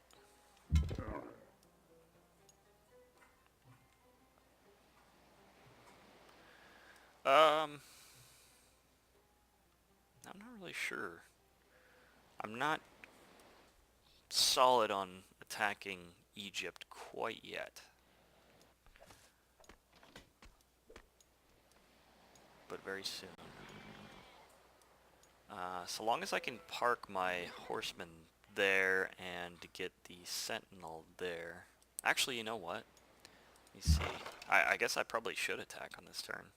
I'm not really sure. I'm not solid on attacking Egypt quite yet. But very soon. So long as I can park my horseman there and get the sentinel there. Actually, you know what? Let me see. I guess I probably should attack on this turn.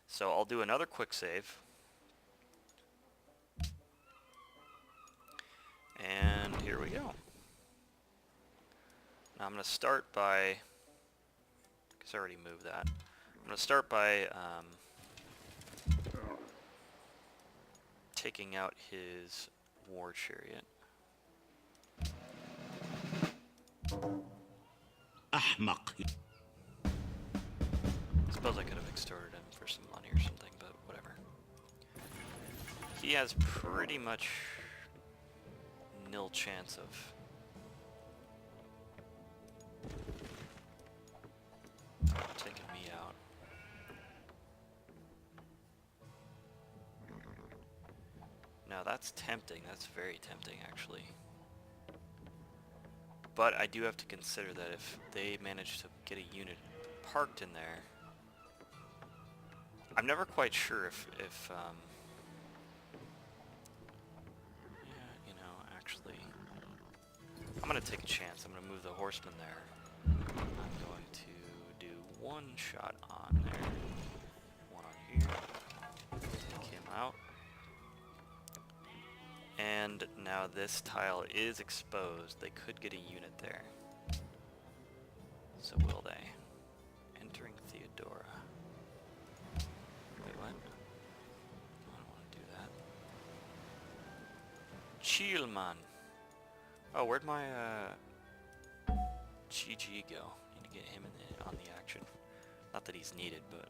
So I'll do another quick save. And here we go. Now I'm going to start by, because I already moved that. I'm going to start by taking out his war chariot. أحمق. I suppose I could have extorted him for some money or something, but whatever. He has pretty much nil chance of taking me out. Now that's tempting. That's very tempting, actually. But I do have to consider that if they manage to get a unit parked in there, I'm never quite sure if yeah, you know, actually, I'm gonna take a chance. I'm gonna move the horseman there. I'm going to do one shot on there, one on here, take him out. And now this tile is exposed. They could get a unit there. So will they? Entering Theodora. Wait, what? I don't want to do that. Chill, man. Oh, where'd my GG go? Need to get him on the action. Not that he's needed, but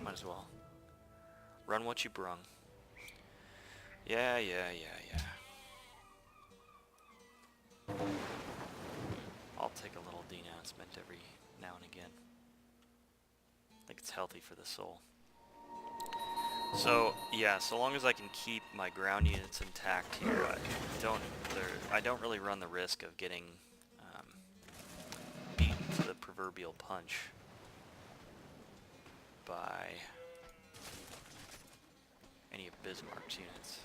might as well. Run what you brung. Yeah. I'll take a little denouncement every now and again. I think it's healthy for the soul. So, yeah, so long as I can keep my ground units intact here, I don't really run the risk of getting beaten to the proverbial punch by any of Bismarck's units.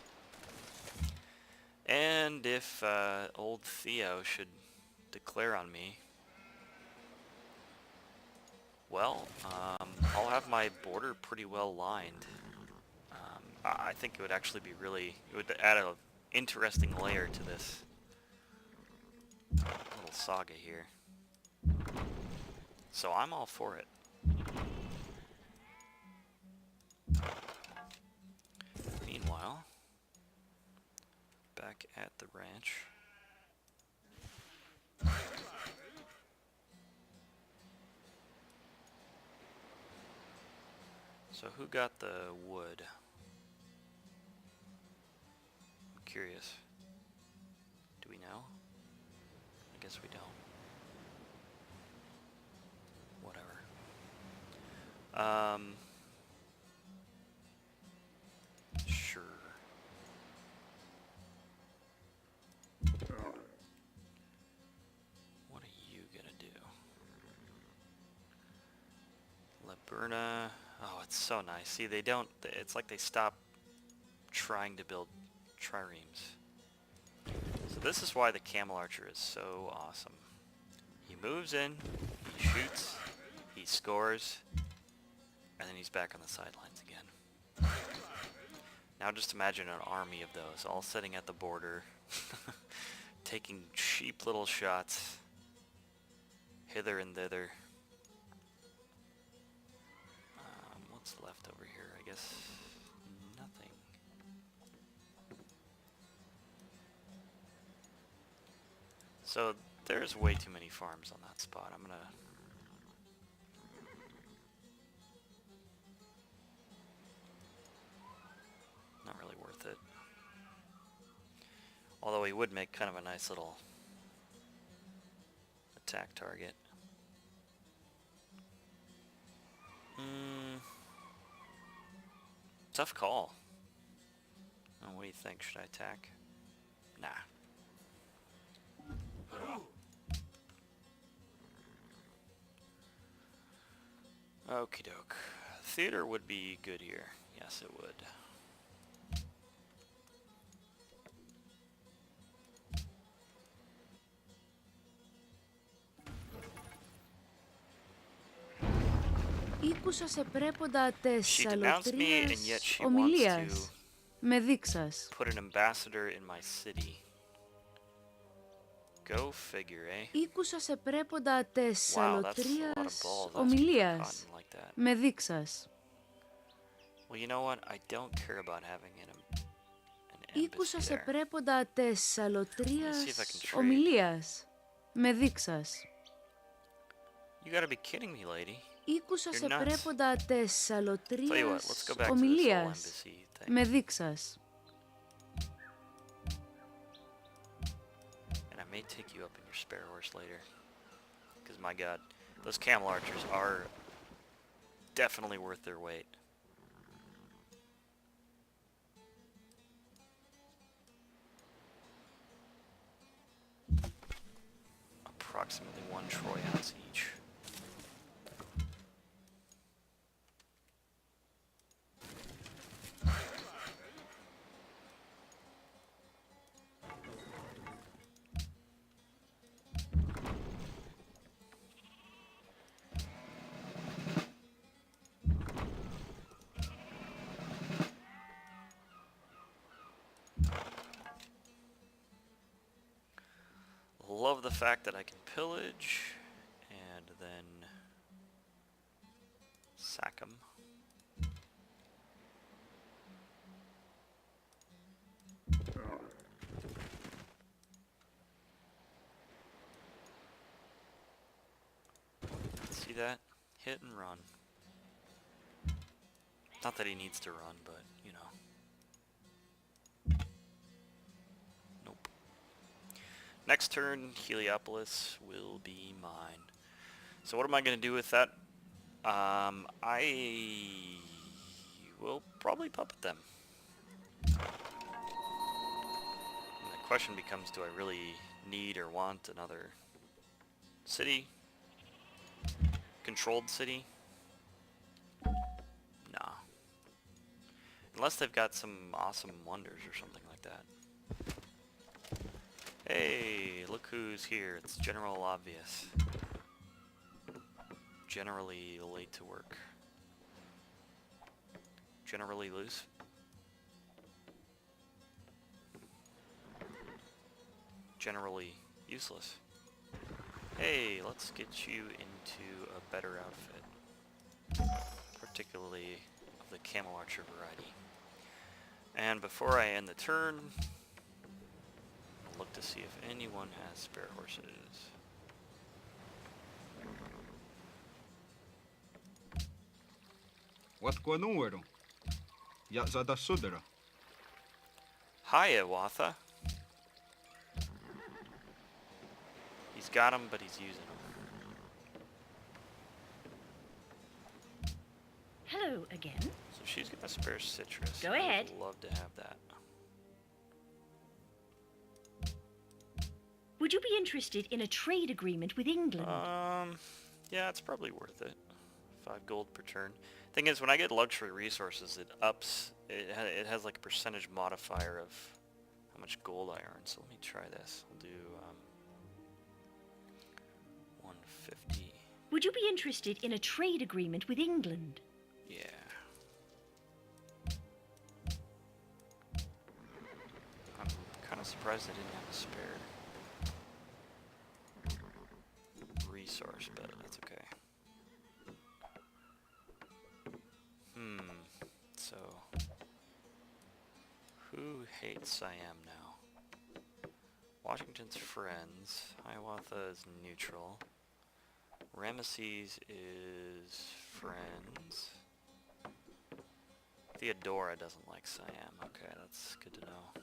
And if old Theo should declare on me, well, I'll have my border pretty well lined. I think it would actually be really, it would add an interesting layer to this little saga here. So I'm all for it. Meanwhile, back at the ranch. So who got the wood? I'm curious. Do we know? I guess we don't. Whatever. Sure. What are you gonna do? Laberna. Oh, it's so nice. See, they don't, it's like they stop trying to build triremes. So this is why the camel archer is so awesome. He moves in, he shoots, he scores, And then he's back on the sidelines again. Now just imagine an army of those, all sitting at the border, taking cheap little shots, hither and thither. What's left over here? I guess nothing. So there's way too many farms on that spot. I'm gonna... Not really worth it. Although he would make kind of a nice little attack target. Tough call. Oh, what do you think? Should I attack? Nah. Okie doke. Theater would be good here. Yes, it would. Ήκουσα σε πρέποντα της She denounced me and yet αλωτρίας she wants ομιλίας. Με δείξας. to put an ambassador in my city. Go figure, eh? Ήκουσα σε πρέποντα της Wow, that's a lot of αλωτρίας balls asking for ομιλίας. cotton like that. Με δείξας. Well, you know what? I don't care about having an Ήκουσα embassy σε there. πρέποντα της Let's see if I αλωτρίας can trade. ομιλίας. Με δείξας. You gotta be kidding me, lady. Ήκουσα You're σε nuts. πρέποντα της Tell you what, let's αλωτρίας go back to this whole ομιλίας. embassy thing. Με δείξας. And I may take you up in your spare horse later. Because my god, those camel archers are definitely worth their weight. Approximately 1 troy ounce each. Love the fact that I can pillage and then sack them. See that? Hit and run. Not that he needs to run, but you know. Nope. Next turn, Heliopolis will be mine. So what am I going to do with that? I will probably puppet them. And the question becomes, do I really need or want another city? Controlled city? Nah. Unless they've got some awesome wonders or something like that. Hey, look who's here. It's General Obvious. Generally late to work. Generally loose. Generally useless. Hey, let's get you into a better outfit. Particularly of the Camel Archer variety. And before I end the turn, I'll look to see if anyone has spare horses. Watko número? Ja zada sudra. Hiya, Watha. He's got them, but he's using them. Hello again. So she's got a spare citrus. Go I would ahead. love to have that. Would you be interested in a trade agreement with England? Yeah, it's probably worth it. 5 gold per turn. Thing is, when I get luxury resources, it ups. It has like a percentage modifier of how much gold I earn. So let me try this. I'll do 150. Would you be interested in a trade agreement with England? Yeah. surprised I didn't have a spare resource, but that's okay. So who hates Siam now? Washington's friends. Hiawatha is neutral. Ramesses is friends. Theodora doesn't like Siam. Okay, that's good to know.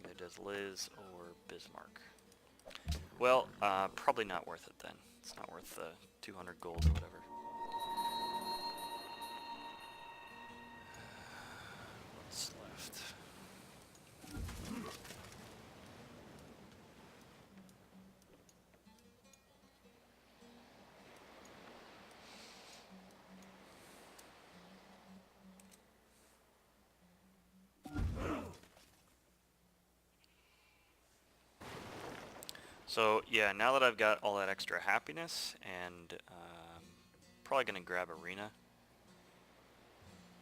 Neither does Liz or Bismarck. Well, probably not worth it then. It's not worth the 200 gold or whatever. What's left? So yeah, now that I've got all that extra happiness, and probably gonna grab arena.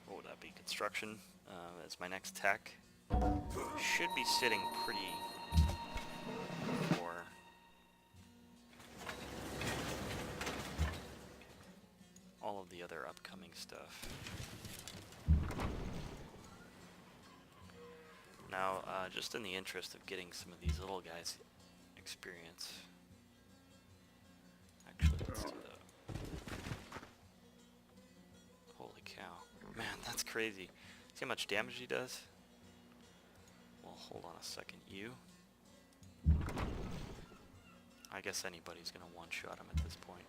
What would that be? Construction as my next tech. Should be sitting pretty for all of the other upcoming stuff. Now, just in the interest of getting some of these little guys experience. Actually, let's do that. Holy cow. Man, that's crazy. See how much damage he does? Well, hold on a second. You? I guess anybody's gonna one-shot him at this point.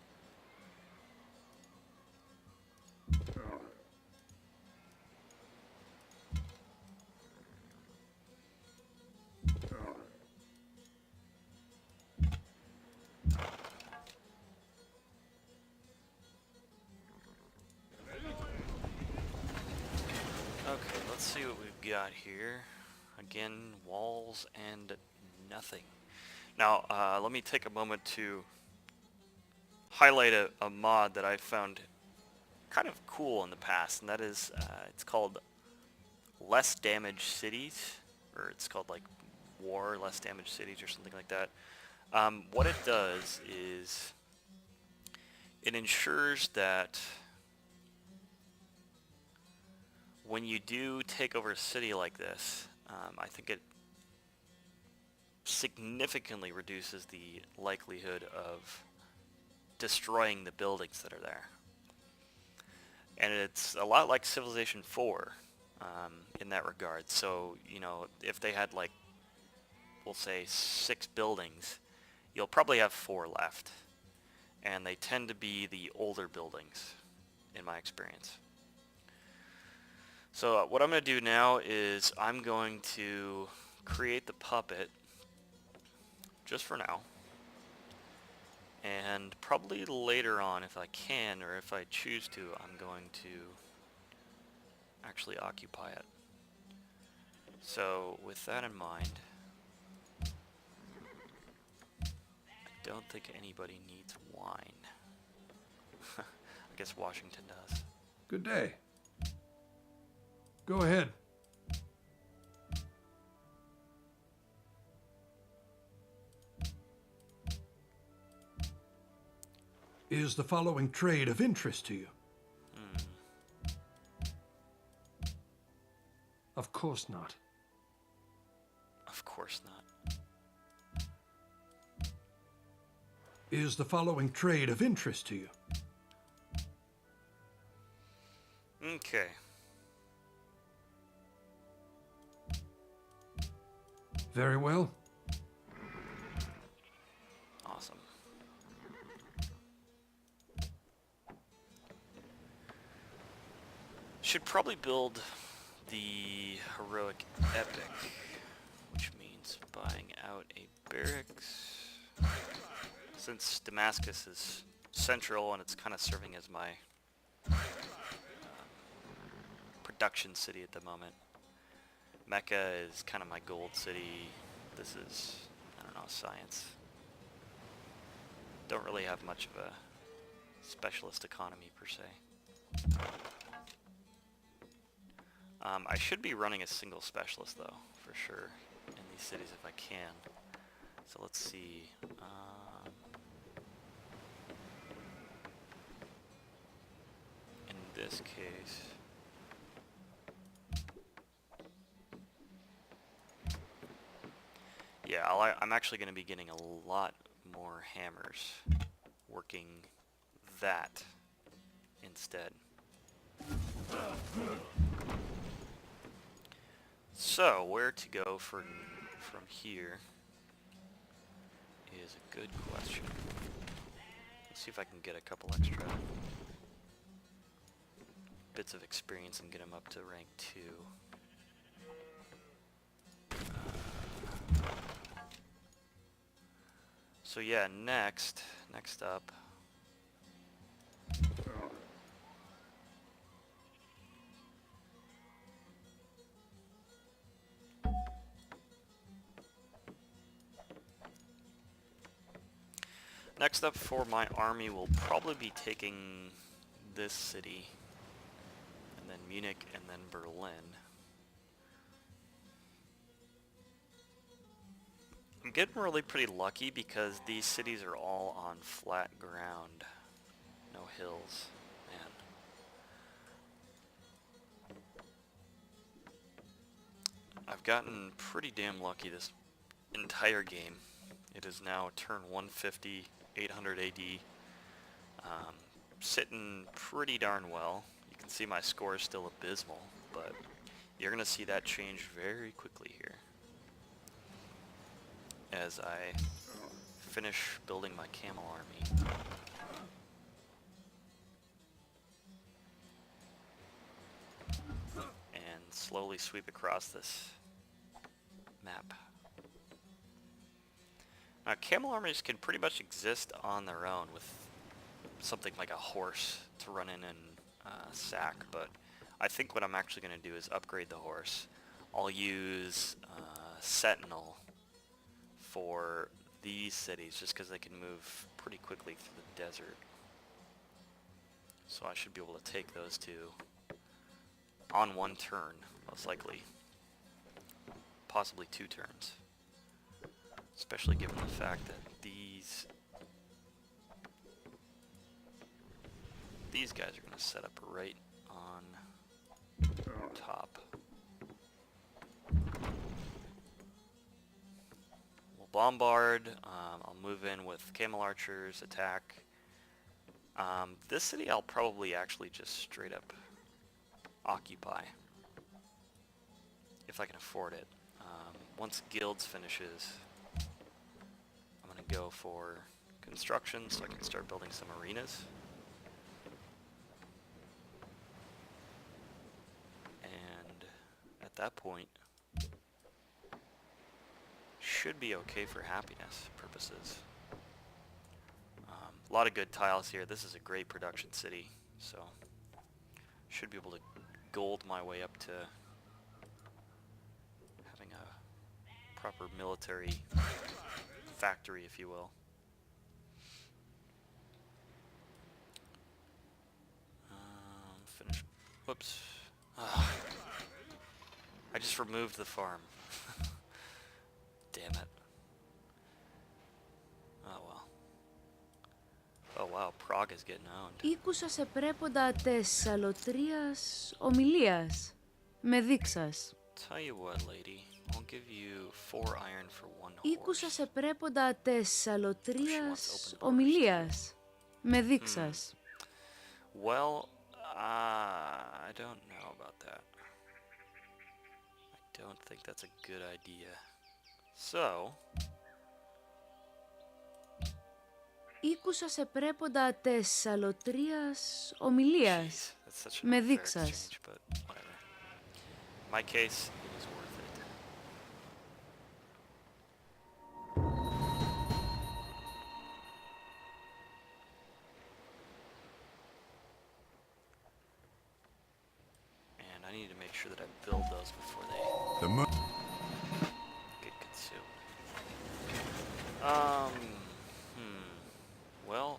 Okay, let's see what we've got here. Again, walls and nothing. Now, let me take a moment to highlight a mod that I found kind of cool in the past, and that is, it's called Less Damage Cities, or it's called like War Less Damage Cities or something like that. What it does is it ensures that when you do take over a city like this, I think it significantly reduces the likelihood of destroying the buildings that are there. And it's a lot like Civilization 4 in that regard. So, you know, if they had like, we'll say 6 buildings, you'll probably have 4 left. And they tend to be the older buildings, in my experience. So what I'm going to do now is I'm going to create the puppet, just for now. And probably later on, if I can, or if I choose to, I'm going to actually occupy it. So with that in mind, I don't think anybody needs wine. I guess Washington does. Good day. Go ahead. Is the following trade of interest to you? Of course not. Of course not. Is the following trade of interest to you? Okay. Very well. Awesome. Should probably build the heroic epic, which means buying out a barracks. Since Damascus is central and it's kind of serving as my production city at the moment. Mecca is kind of my gold city. This is, I don't know, science. Don't really have much of a specialist economy per se. I should be running a single specialist though, for sure, in these cities if I can. So let's see. In this case, yeah, I'm actually going to be getting a lot more hammers working that instead. So, where to go from here is a good question. Let's see if I can get a couple extra bits of experience and get them up to rank 2. So yeah, next up, for my army will probably be taking this city, and then Munich, and then Berlin. I'm getting really pretty lucky because these cities are all on flat ground. No hills. Man. I've gotten pretty damn lucky this entire game. It is now turn 150, 800 AD. Sitting pretty darn well. You can see my score is still abysmal, but you're going to see that change very quickly here as I finish building my camel army. And slowly sweep across this map. Now, camel armies can pretty much exist on their own with something like a horse to run in and sack, but I think what I'm actually going to do is upgrade the horse. I'll use Sentinel for these cities just because they can move pretty quickly through the desert. So I should be able to take those two on one turn, most likely. Possibly 2 turns. Especially given the fact that these guys are going to set up right on top. We'll bombard. I'll move in with camel archers, attack. This city I'll probably actually just straight up occupy if I can afford it. Once guilds finishes, I'm going to go for construction so I can start building some arenas. And at that point, should be okay for happiness purposes. A lot of good tiles here. This is a great production city, so should be able to gold my way up to having a proper military factory, if you will. Finish. Whoops. I just removed the farm. Damn it. Oh well. Oh wow, Prague is getting owned. Ήκουσα σε πρέποντα τες αλωτρίας ομιλίας. Με δείξας. Tell you what, lady. I'll give you 4 iron for 1 horse. Ήκουσα σε πρέποντα τες αλωτρίας ομιλίας. Με δείξας. Well, I don't know about that. I don't think that's a good idea. So... Ήκουσα σε πρέποντα τες αλωτρίας ομιλίας. Με δείξας. My case, it is worth it. And I need to make sure that I build those before they get consumed. Well,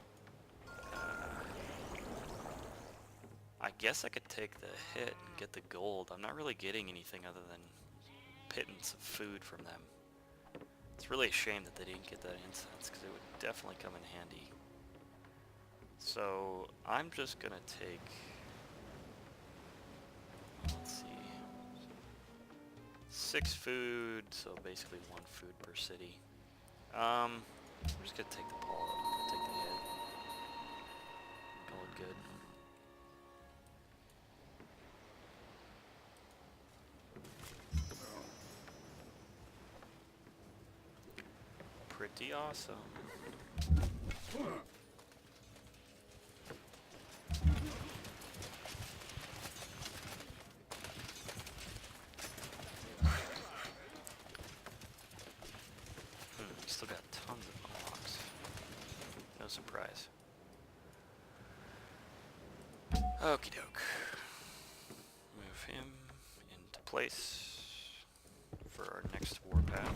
I guess I could take the hit and get the gold. I'm not really getting anything other than pittance of food from them. It's really a shame that they didn't get that incense, because it would definitely come in handy. So I'm just gonna take, let's see, 6 food, so basically 1 food per city. I'm just gonna take the paw, take the head. Call it good. Pretty awesome. Still got tons of unlocks. No surprise. Okie doke. Move him into place for our next warpath.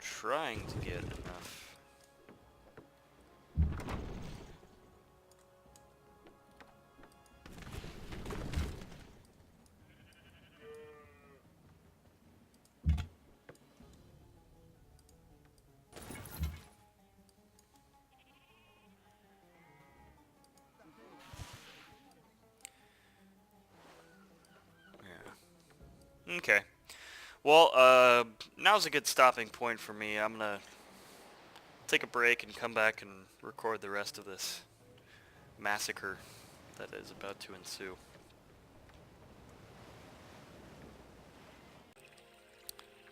Trying to get enough. Yeah. Okay. Well, now's a good stopping point for me. I'm gonna take a break and come back and record the rest of this massacre that is about to ensue.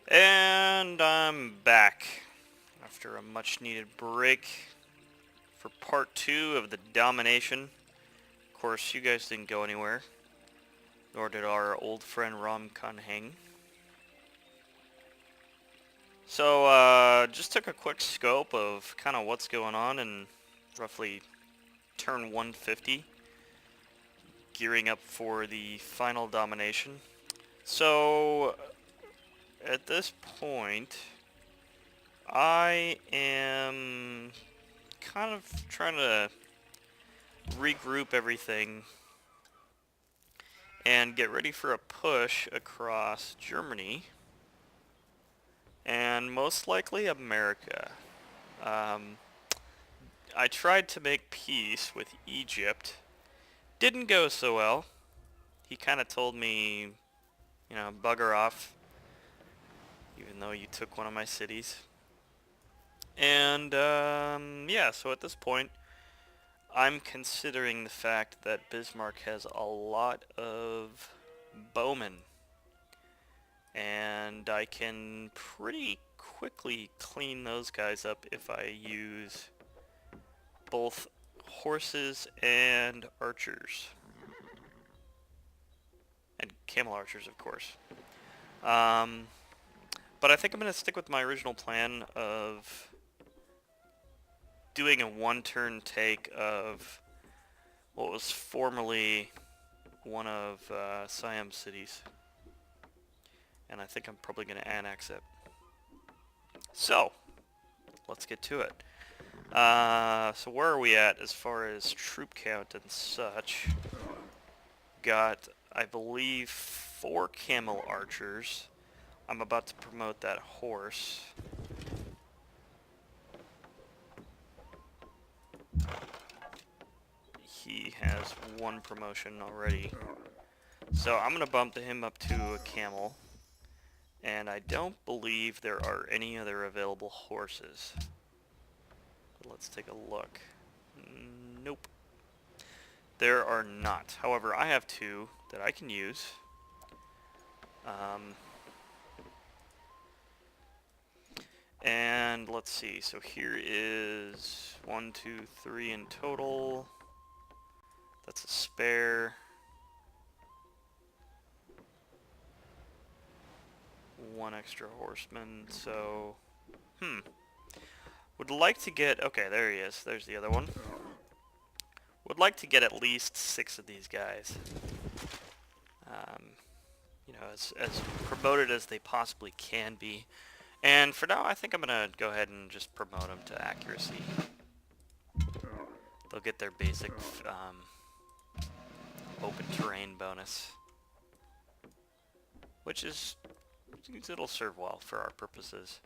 And I'm back after a much needed break for part 2 of the domination. Of course, you guys didn't go anywhere, nor did our old friend Ram Khan Heng. So, just took a quick scope of kind of what's going on in roughly turn 150, gearing up for the final domination. So, at this point, I am kind of trying to regroup everything and get ready for a push across Germany and most likely America. I tried to make peace with Egypt. Didn't go so well. He kind of told me, you know, bugger off, even though you took one of my cities. And, yeah, so at this point, I'm considering the fact that Bismarck has a lot of bowmen. And I can pretty quickly clean those guys up if I use both horses and archers. And camel archers, of course. But I think I'm going to stick with my original plan of doing a one-turn take of what was formerly one of Siam's cities. And I think I'm probably going to annex it. So, let's get to it. So where are we at as far as troop count and such? Got, I believe, 4 camel archers. I'm about to promote that horse. He has 1 promotion already. So I'm going to bump him up to a camel. And I don't believe there are any other available horses. But let's take a look. Nope. There are not. However, I have 2 that I can use. And let's see. So here is 1, 2, 3 in total. That's a spare. 1 extra horseman, so... Would like to get... Okay, there he is. There's the other one. Would like to get at least 6 of these guys. You know, as promoted as they possibly can be. And for now, I think I'm going to go ahead and just promote them to accuracy. they'll get their basic open terrain bonus, which is, it'll serve well for our purposes.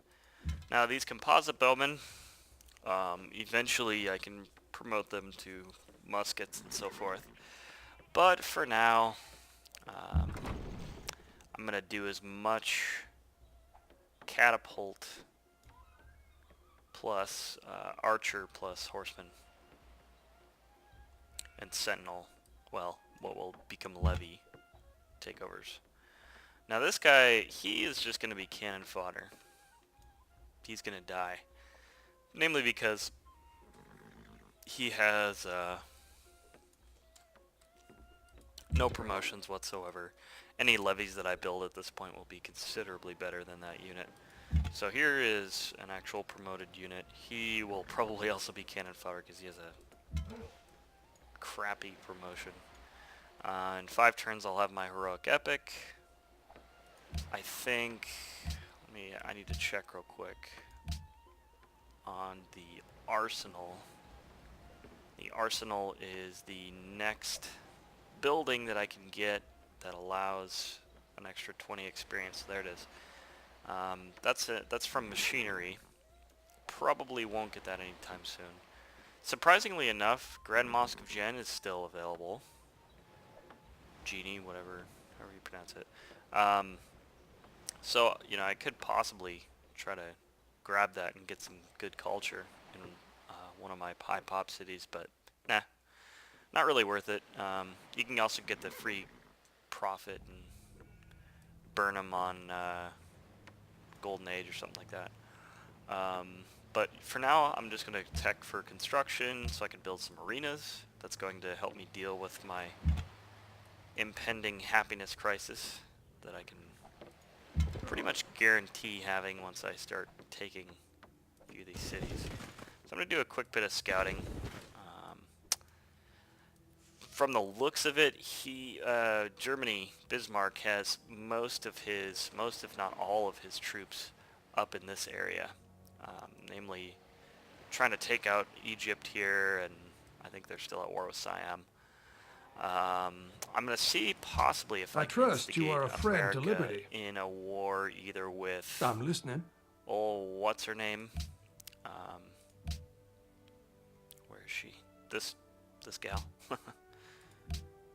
Now these composite bowmen, eventually I can promote them to muskets and so forth, but for now I'm gonna do as much catapult plus archer plus horseman and sentinel, well, what will become levy takeovers. Now this guy, he is just going to be cannon fodder. He's going to die. Namely because he has no promotions whatsoever. Any levies that I build at this point will be considerably better than that unit. So here is an actual promoted unit. He will probably also be cannon fodder because he has a crappy promotion. In 5 turns I'll have my heroic epic. I think, I need to check real quick on the arsenal. The arsenal is the next building that I can get that allows an extra 20 experience. There it is. That's from machinery. Probably won't get that anytime soon. Surprisingly enough, Grand Mosque of Jen is still available. Genie, whatever, however you pronounce it. So, you know, I could possibly try to grab that and get some good culture in one of my high pop cities, but nah, not really worth it. You can also get the free profit and burn them on Golden Age or something like that. But for now, I'm just going to tech for construction so I can build some arenas. That's going to help me deal with my impending happiness crisis that I can pretty much guarantee having once I start taking a few of these cities. So I'm going to do a quick bit of scouting. From the looks of it, Germany, Bismarck, has most if not all of his troops up in this area. Namely, trying to take out Egypt here, and I think they're still at war with Siam. I'm going to see possibly if I can trust you are a friend to America liberty. in a war either with, I'm listening. oh, what's her name? Where is she? This gal?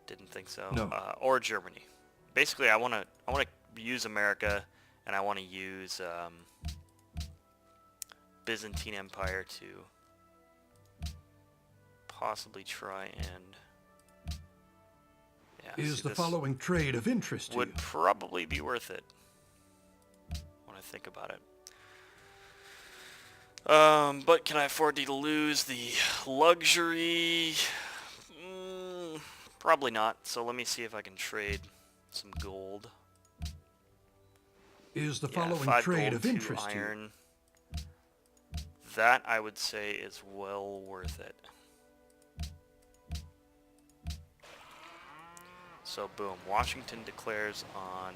Didn't think so. No. Or Germany. Basically, I want to use America, and I want to use Byzantine Empire to possibly try and, yeah, Is see, the this following trade of interest to you? would probably be worth it when I think about it. But can I afford to lose the luxury? Probably not. So let me see if I can trade some gold. Is the Yeah, following 5 trade gold, of 2 interest to you? iron. That, I would say, is well worth it. So, boom. Washington declares on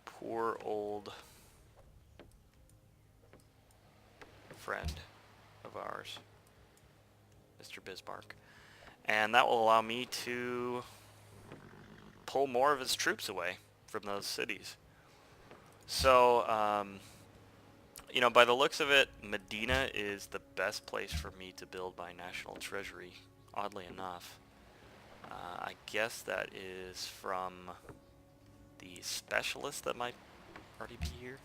poor old friend of ours, Mr. Bismarck. And that will allow me to pull more of his troops away from those cities. So, you know, by the looks of it, Medina is the best place for me to build my national treasury, oddly enough. I guess that is from the specialist that might already be here.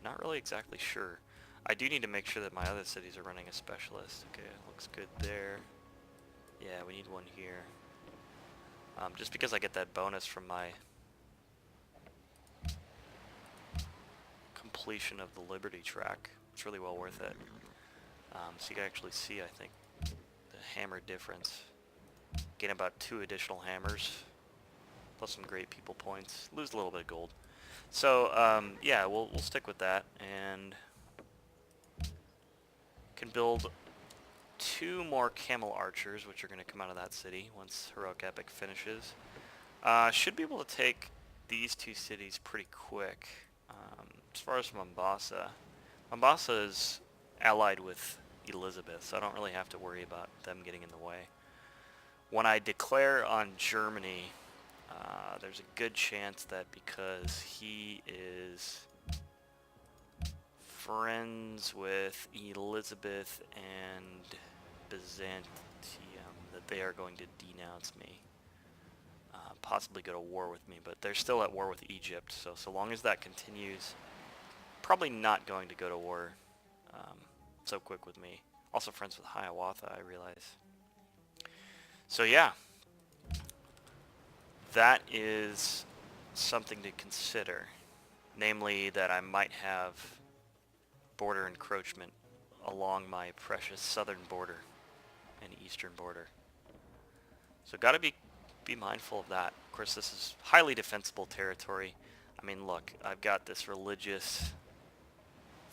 Not really exactly sure. I do need to make sure that my other cities are running a specialist. Okay, looks good there. Yeah, we need one here. Just because I get that bonus from my completion of the Liberty track, it's really well worth it. So you can actually see, I think, the hammer difference. Gain about 2 additional hammers, plus some great people points. Lose a little bit of gold. So yeah, we'll stick with that, and can build 2 more camel archers, which are going to come out of that city once Heroic Epic finishes. Should be able to take these 2 cities pretty quick. As far as Mombasa, Mombasa is allied with Elizabeth, so I don't really have to worry about them getting in the way. When I declare on Germany, there's a good chance that because he is friends with Elizabeth and Byzantium, that they are going to denounce me. Possibly go to war with me, but they're still at war with Egypt, so long as that continues, probably not going to go to war so quick with me. Also friends with Hiawatha, I realize. So yeah, that is something to consider. Namely, that I might have border encroachment along my precious southern border and eastern border. So gotta be mindful of that. Of course, this is highly defensible territory. I mean, look, I've got this religious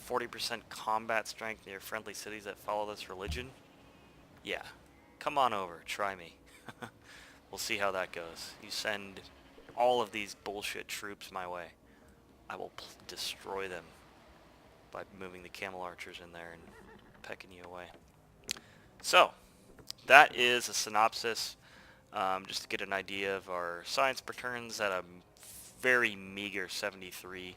40% combat strength near friendly cities that follow this religion. Yeah, come on over, try me. We'll see how that goes. You send all of these bullshit troops my way. I will destroy them by moving the camel archers in there and pecking you away. So, that is a synopsis. Just to get an idea of our science per turns at a very meager 73.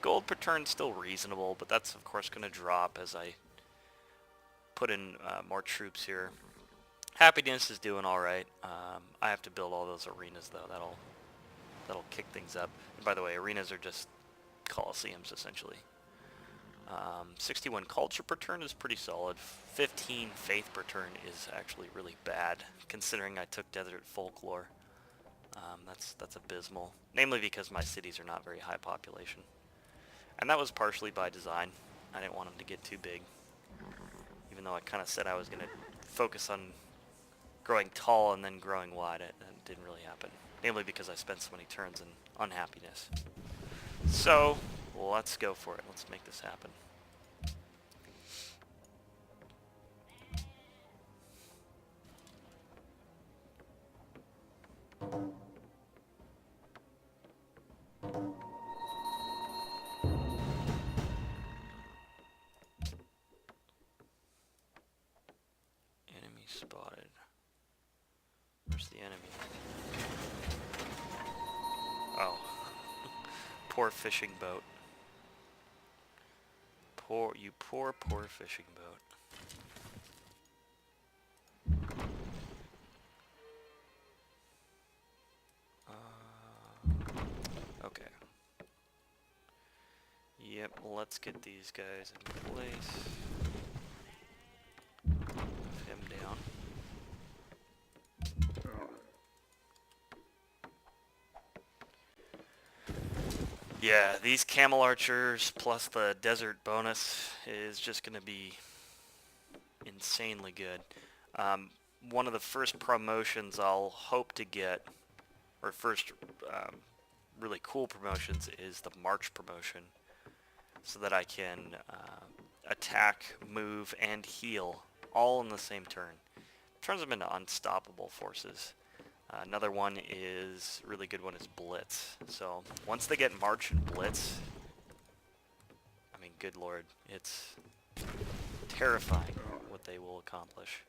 Gold per turn still reasonable, but that's of course going to drop as I put in more troops here. Happiness is doing all right. I have to build all those arenas though. That'll kick things up. And by the way, arenas are just coliseums essentially. 61 culture per turn is pretty solid. 15 faith per turn is actually really bad, considering I took desert folklore. That's abysmal. Namely because my cities are not very high population. And that was partially by design. I didn't want them to get too big. Even though I kind of said I was going to focus on growing tall and then growing wide, it didn't really happen. Namely because I spent so many turns in unhappiness. So, let's go for it. Let's make this happen. Enemy spotted. Where's the enemy? Oh. Poor fishing boat. Poor fishing boat. Okay. Yep, let's get these guys in place. Move him down. Yeah, these camel archers plus the desert bonus is just going to be insanely good. One of the first promotions I'll hope to get, or first really cool promotions, is the March promotion, so that I can attack, move, and heal all in the same turn. Turns them into unstoppable forces. Another one is, really good one is Blitz. So once they get March and Blitz, I mean, good lord, it's terrifying what they will accomplish.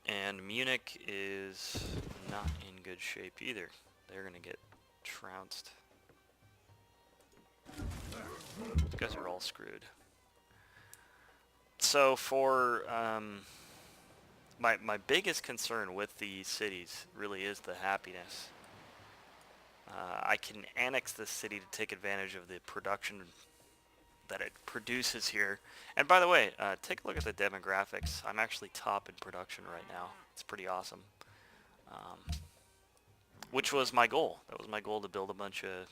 And Munich is not in good shape either. They're gonna get trounced. These guys are all screwed. So for my biggest concern with these cities really is the happiness. I can annex this city to take advantage of the production that it produces here. And by the way, take a look at the demographics. I'm actually top in production right now. It's pretty awesome. Which was my goal. That was my goal, to build a bunch of,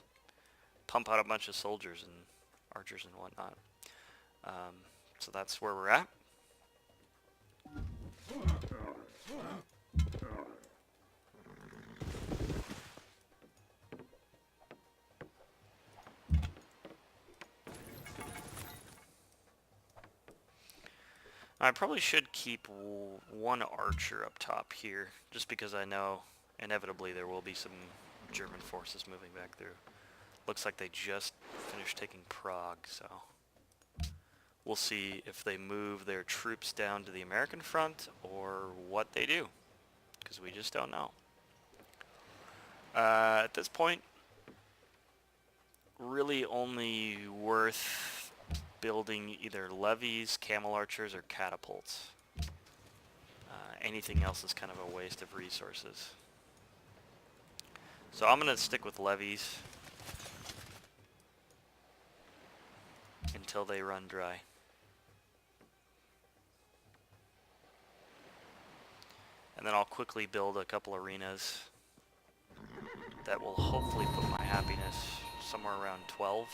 pump out a bunch of soldiers and archers and whatnot. So that's where we're at. I probably should keep one archer up top here, just because I know inevitably there will be some German forces moving back through. Looks like they just finished taking Prague, so we'll see if they move their troops down to the American front or what they do, because we just don't know. At this point, really only worth building either levies, camel archers, or catapults. Anything else is kind of a waste of resources. So I'm going to stick with levies until they run dry. And then I'll quickly build a couple arenas that will hopefully put my happiness somewhere around 12,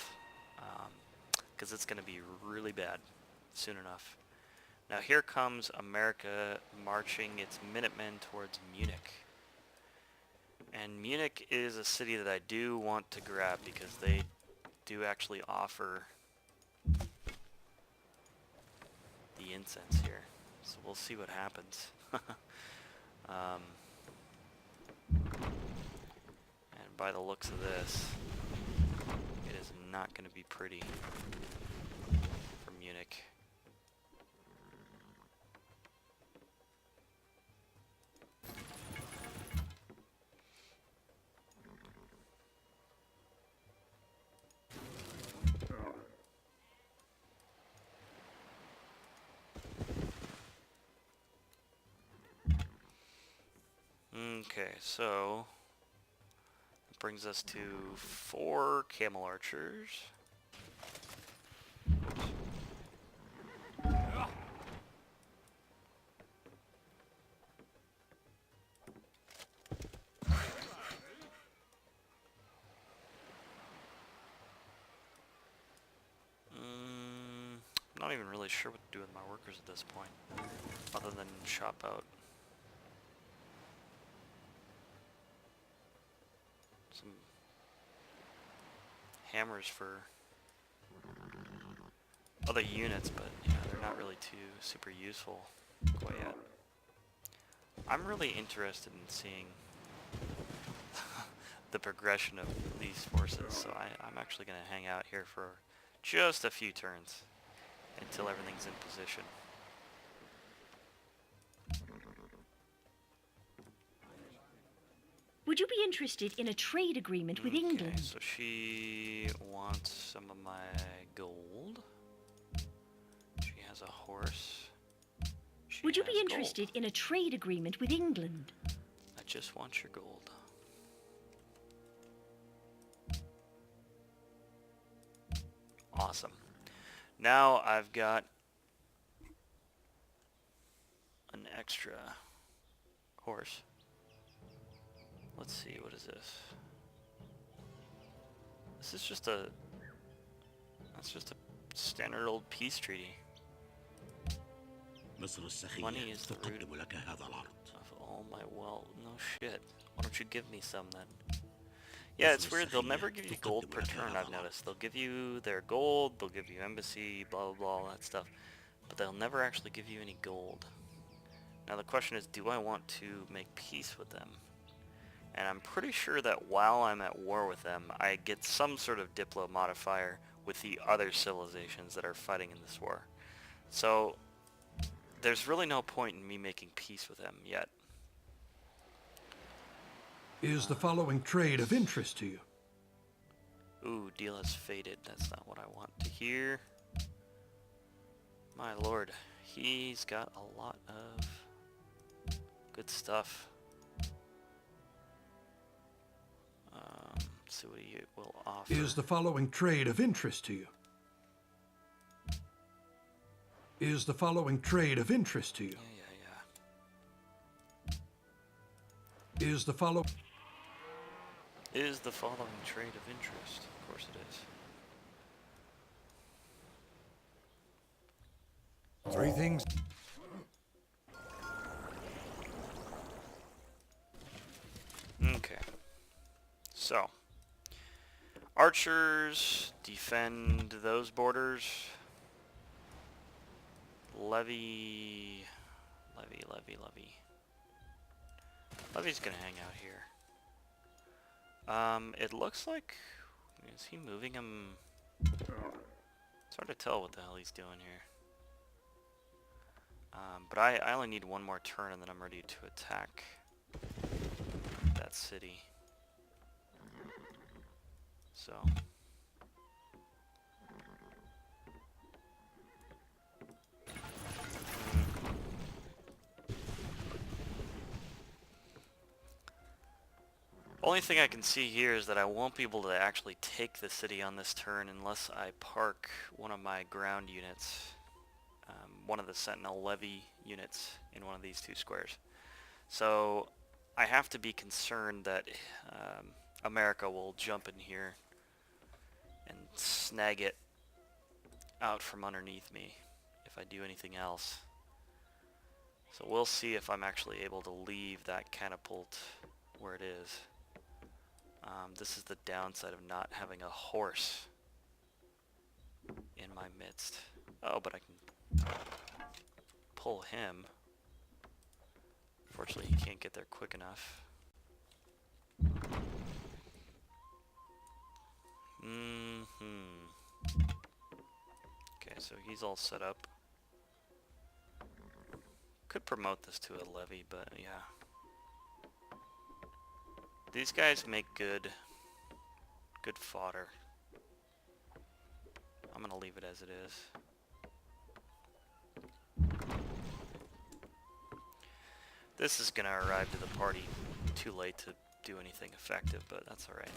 because it's going to be really bad soon enough. Now here comes America marching its Minutemen towards Munich. And Munich is a city that I do want to grab because they do actually offer the incense here. So we'll see what happens. And by the looks of this, it is not going to be pretty for Munich. Okay, so that brings us to 4 camel archers. I'm not even really sure what to do with my workers at this point, other than shop out some hammers for other units, but yeah, they're not really too super useful quite yet. I'm really interested in seeing the progression of these forces, so I'm actually going to hang out here for just a few turns until everything's in position. Would you be interested in a trade agreement with England? So she wants some of my gold. She has a horse. Would you be interested in a trade agreement with England? I just want your gold. Awesome. Now I've got an extra horse. Let's see, what is this? This is just a... That's just a standard old peace treaty. مصر السخية Money is the root تقدم لك هذا العرض. of all my wealth. No shit. Why don't you give me some then? Yeah, it's weird. They'll never give you gold per turn, I've noticed. They'll give you their gold, they'll give you embassy, blah blah blah, all that stuff. But they'll never actually give you any gold. Now the question is, do I want to make peace with them? And I'm pretty sure that while I'm at war with them, I get some sort of diplo modifier with the other civilizations that are fighting in this war. So there's really no point in me making peace with them yet. Is the following trade of interest to you? Ooh, deal has faded. That's not what I want to hear. My lord, he's got a lot of good stuff. Let's see what he will offer. Is the following trade of interest to you? Is the following trade of interest to you? Yeah. Is the following... Is the following trade of interest? Of course it is. 3 things. Okay. So, archers defend those borders. Levy. Levy's gonna hang out here. It looks like... Is he moving him? It's hard to tell what the hell he's doing here. But I only need one more turn and then I'm ready to attack that city. So... Only thing I can see here is that I won't be able to actually take the city on this turn unless I park one of my ground units, one of the Sentinel Levy units in one of these two squares. So I have to be concerned that America will jump in here and snag it out from underneath me if I do anything else. So we'll see if I'm actually able to leave that catapult where it is. This is the downside of not having a horse in my midst. Oh, but I can pull him. Fortunately, he can't get there quick enough. Okay, so he's all set up. Could promote this to a levy, but yeah. These guys make good fodder. I'm gonna leave it as it is. This is gonna arrive to the party too late to do anything effective, but that's alright.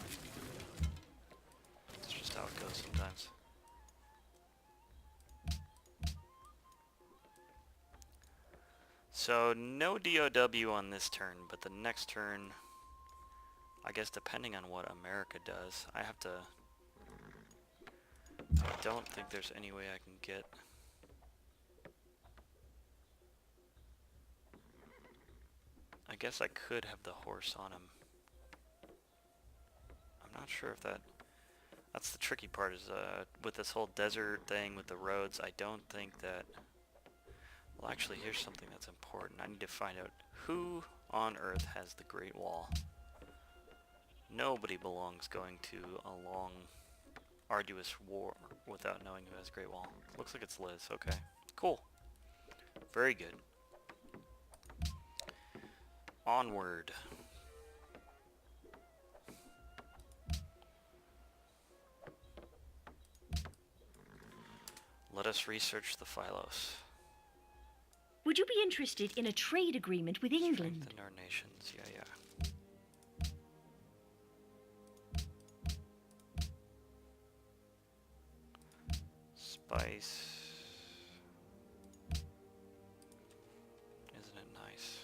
It's just how it goes sometimes. So no DOW on this turn, but the next turn, I guess depending on what America does, I have to... I don't think there's any way I can get... I guess I could have the horse on him. I'm not sure if that... That's the tricky part, is with this whole desert thing with the roads, I don't think that... Well, actually, here's something that's important. I need to find out who on Earth has the Great Wall. Nobody belongs going to a long, arduous war without knowing who has Great Wall. Looks like it's Liz. Okay. Cool. Very good. Onward. Let us research the Phylos. Would you be interested in a trade agreement with England? Strengthen our nations. Yeah, yeah. Spice. Isn't it nice?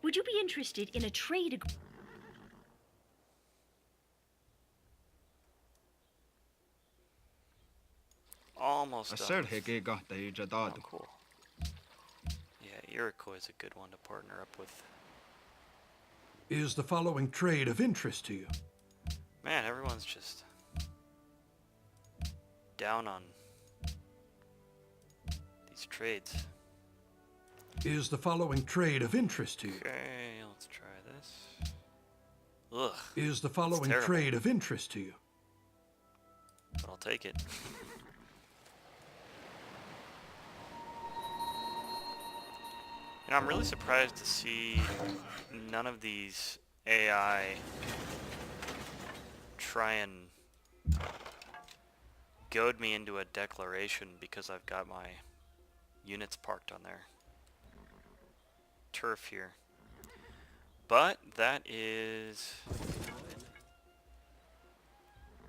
Would you be interested in a trade agreement? Almost done. Oh, cool. Yeah, Iroquois is a good one to partner up with. Is the following trade of interest to you? Man, everyone's just down on these trades. Is the following trade of interest to you? Okay, let's try this. Ugh. Is the following trade of interest to you? But I'll take it. And I'm really surprised to see none of these AI try and goad me into a declaration because I've got my units parked on their turf here. But that is...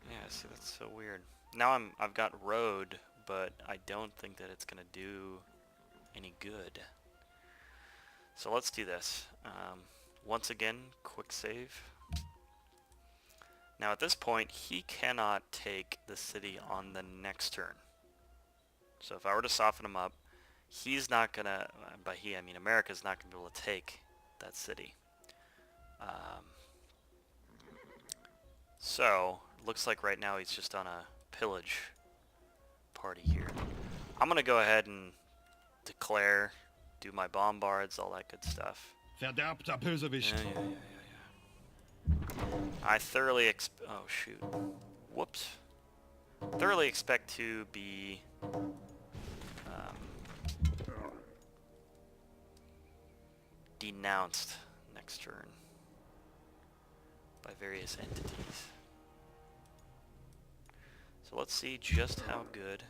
Yeah, see, that's so weird. Now I've got road, but I don't think that it's gonna do any good. So let's do this. Once again, quick save. Now at this point, he cannot take the city on the next turn. So if I were to soften him up, he's not gonna, by he I mean America's not gonna be able to take that city. So, looks like right now he's just on a pillage party here. I'm gonna go ahead and declare, do my bombards, all that good stuff. Verderbter Bösewicht. I thoroughly oh shoot. Whoops. thoroughly expect to be denounced next turn by various entities. So let's see just how good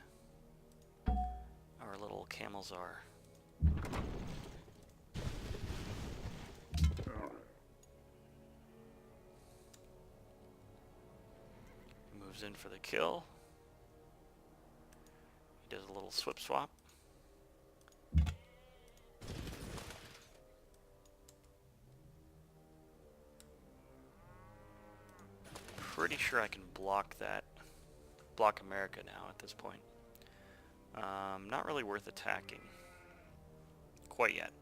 our little camels are. Moves in for the kill. He does a little swip swap. Pretty sure I can block that. Block America now at this point. Not really worth attacking. Quite yet.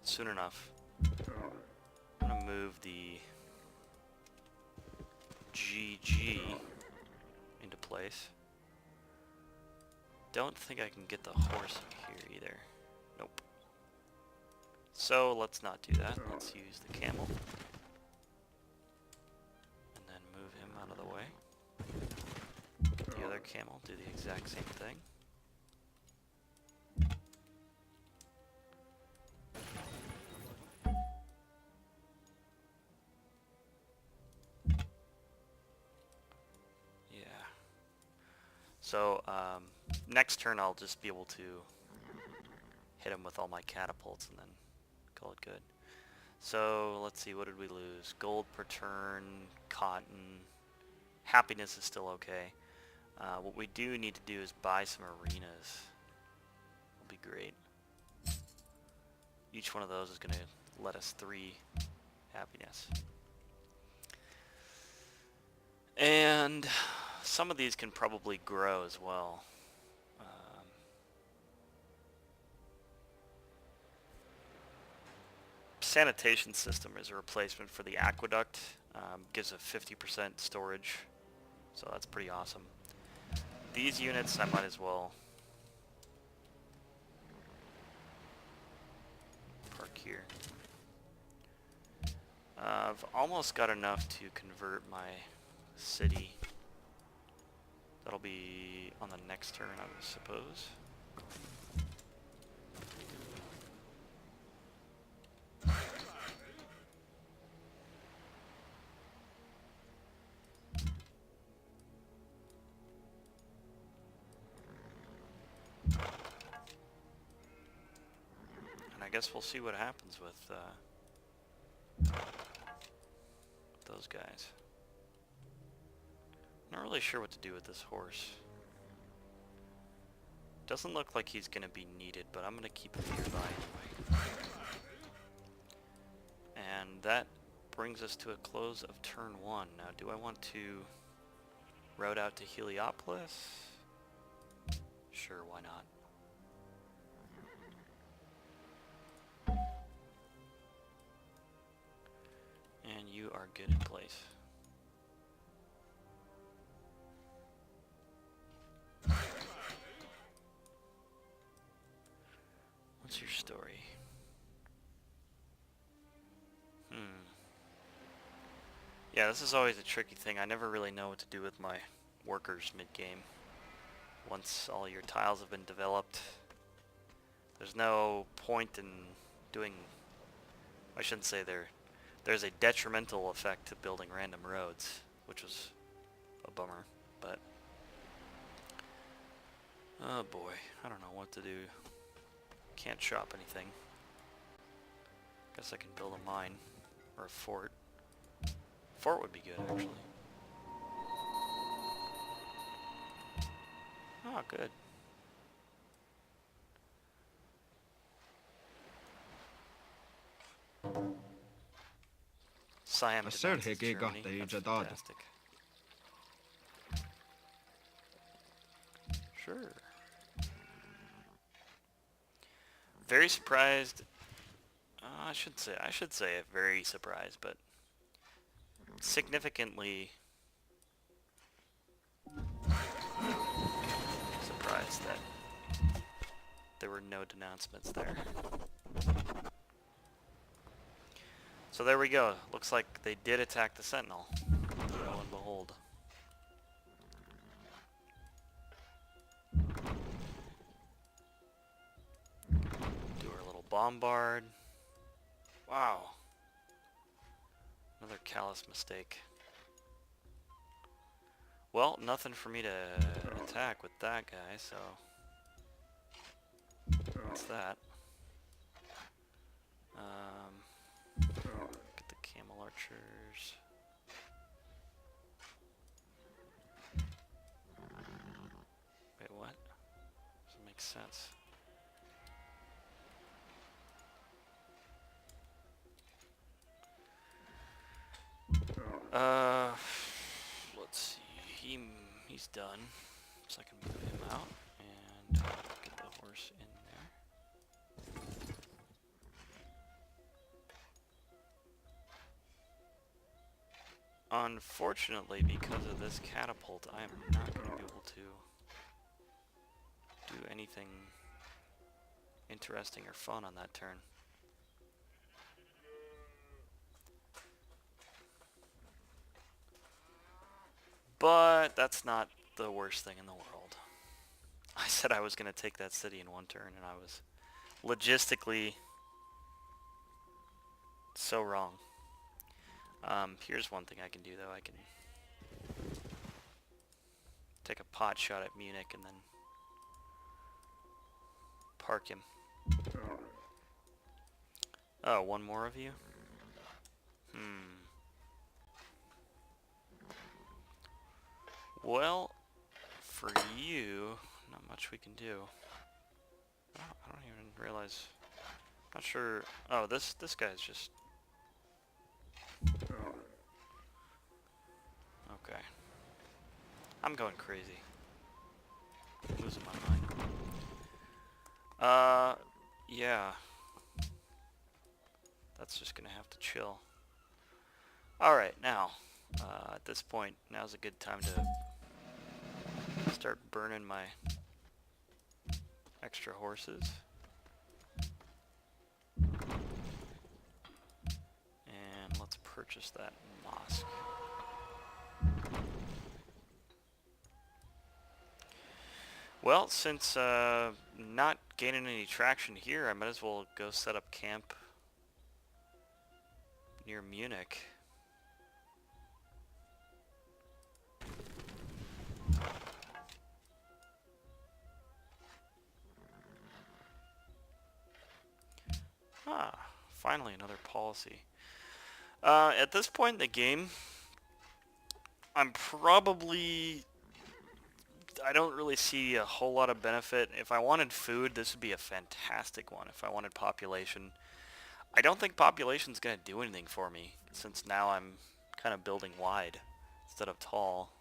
Soon enough. I'm gonna move the GG into place. Don't think I can get the horse in here either. Nope. So let's not do that. Let's use the camel. And then move him out of the way. Get the other camel, do the exact same thing. So, next turn I'll just be able to hit him with all my catapults and then call it good. So, let's see, what did we lose? Gold per turn, cotton, happiness is still okay. What we do need to do is buy some arenas. Will be great. Each one of those is going to let us 3 happiness. And some of these can probably grow as well. Sanitation system is a replacement for the aqueduct. Gives a 50% storage, so that's pretty awesome. These units I might as well park here. I've almost got enough to convert my city. That'll be on the next turn, I suppose. And I guess we'll see what happens with those guys. Not really sure what to do with this horse. Doesn't look like he's going to be needed, but I'm going to keep him nearby anyway. And that brings us to a close of turn 1. Now, do I want to route out to Heliopolis? Sure, why not? And you are good in place. What's your story? Yeah, this is always a tricky thing. I never really know what to do with my workers mid-game. Once all your tiles have been developed, there's no point in doing... I shouldn't say there's a detrimental effect to building random roads, which was a bummer, but... Oh boy, I don't know what to do. Can't shop anything. Guess I can build a mine, or a fort. Fort would be good, actually. Oh, good. Siam advances Germany. That's fantastic. Sure. Very surprised. I should say very surprised, but significantly surprised that there were no denouncements there. So there we go. Looks like they did attack the Sentinel. Lo and behold. bombard. Wow. Another callous mistake. Well, nothing for me to attack with that guy, so... What's that? Get the camel archers. Wait, what? Doesn't make sense. Let's see. He's done. So I can move him out and get the horse in there. Unfortunately, because of this catapult, I am not going to be able to do anything interesting or fun on that turn. But that's not the worst thing in the world. I said I was going to take that city in one turn, and I was logistically so wrong. Here's one thing I can do, though. I can take a pot shot at Munich and then park him. Oh, one more of you? Well, for you, not much we can do. Oh, I don't even realize. Not sure. Oh, this guy's just. Okay. I'm going crazy. Losing my mind. Yeah. That's just gonna have to chill. Alright, now, at this point, now's a good time to start burning my extra horses. And let's purchase that mosque. Well, since not gaining any traction here, I might as well go set up camp near Munich. Ah, finally another policy. At this point in the game, I don't really see a whole lot of benefit. If I wanted food, this would be a fantastic one. If I wanted population, I don't think population's going to do anything for me, since now I'm kind of building wide instead of tall.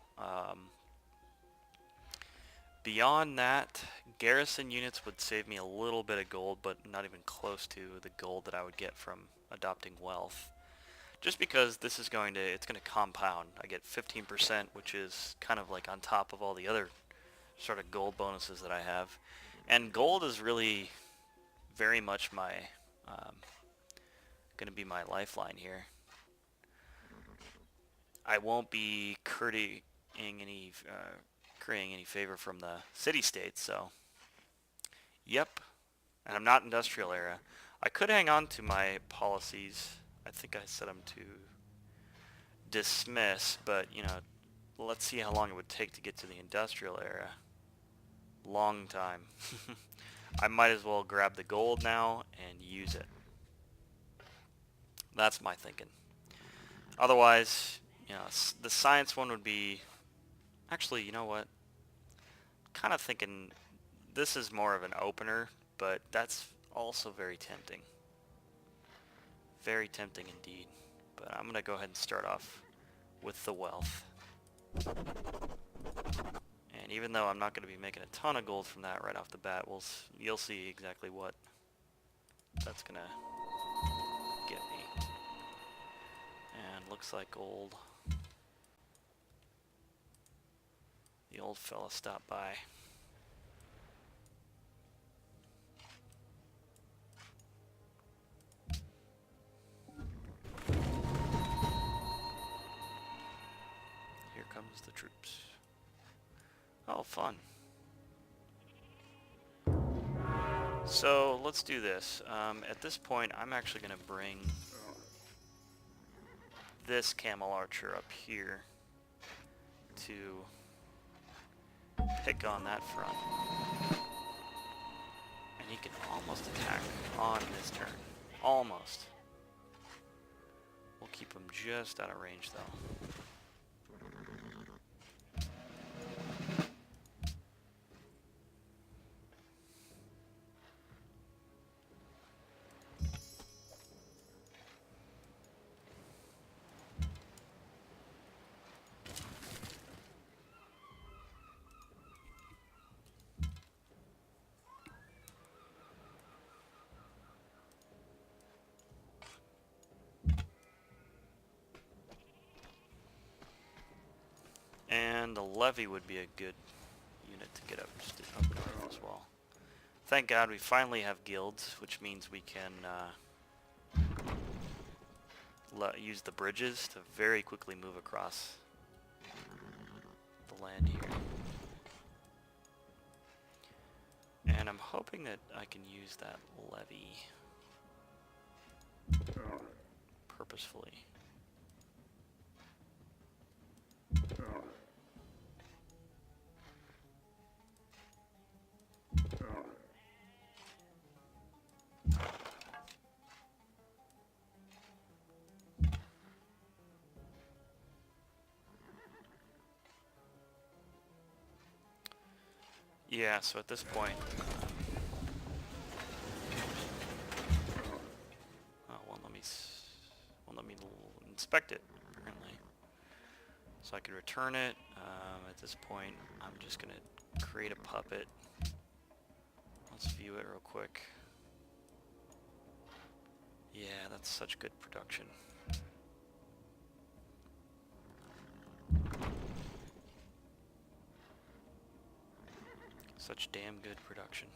Beyond that, garrison units would save me a little bit of gold, but not even close to the gold that I would get from adopting wealth. Just because this is it's going to compound. I get 15%, which is kind of like on top of all the other sort of gold bonuses that I have. And gold is really very much my, going to be my lifeline here. I won't be creating any favor from the city-states, so yep. And I'm not industrial era. I could hang on to my policies. I think I set them to dismiss, but you know, let's see how long it would take to get to the industrial era. Long time. I might as well grab the gold now and use it. That's my thinking. Otherwise, you know, the science one would be... Actually, you know what? Kind of thinking this is more of an opener, but that's also very tempting. Very tempting indeed. But I'm going to go ahead and start off with the wealth. And even though I'm not going to be making a ton of gold from that right off the bat, you'll see exactly what that's going to get me. And looks like the old fella stopped by. Here comes the troops. Oh, fun. So let's do this. At this point, I'm actually going to bring this camel archer up here to pick on that front. And he can almost attack on this turn. Almost. We'll keep him just out of range though. And the levy would be a good unit to get up north as well. Thank God we finally have guilds, which means we can use the bridges to very quickly move across the land here. And I'm hoping that I can use that levy purposefully. Yeah, so at this point, won't let me inspect it apparently. So I can return it. At this point, I'm just gonna create a puppet. Let's view it real quick. Yeah, that's such good production. Such damn good production.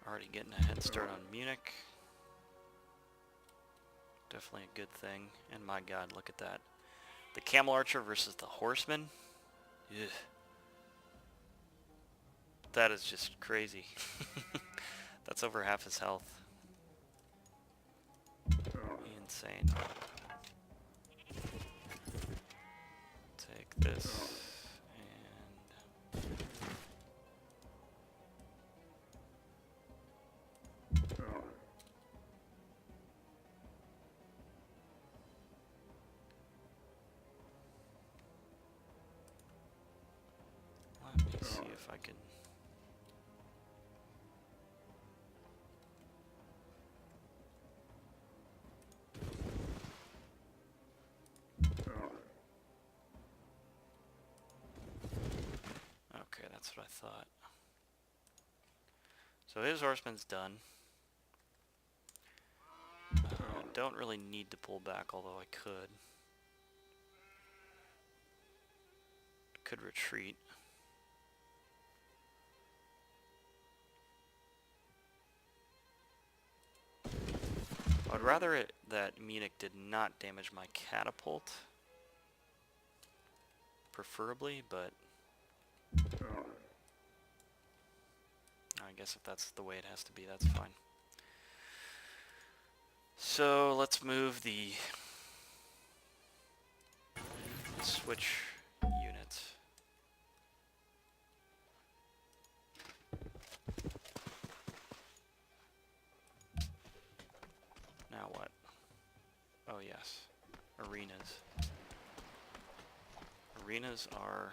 Already getting a head start on Munich. Definitely a good thing. And my god, look at that. The camel archer versus the horseman. Ugh. That is just crazy. That's over half his health. Insane. Take this and let me see if I can. Okay, that's what I thought. So his horseman's done. Don't really need to pull back, although I could. Could retreat. I'd rather that Munich did not damage my catapult, preferably, but I guess if that's the way it has to be, that's fine. So let's move the switch units. Now what? Oh yes, arenas. Arenas are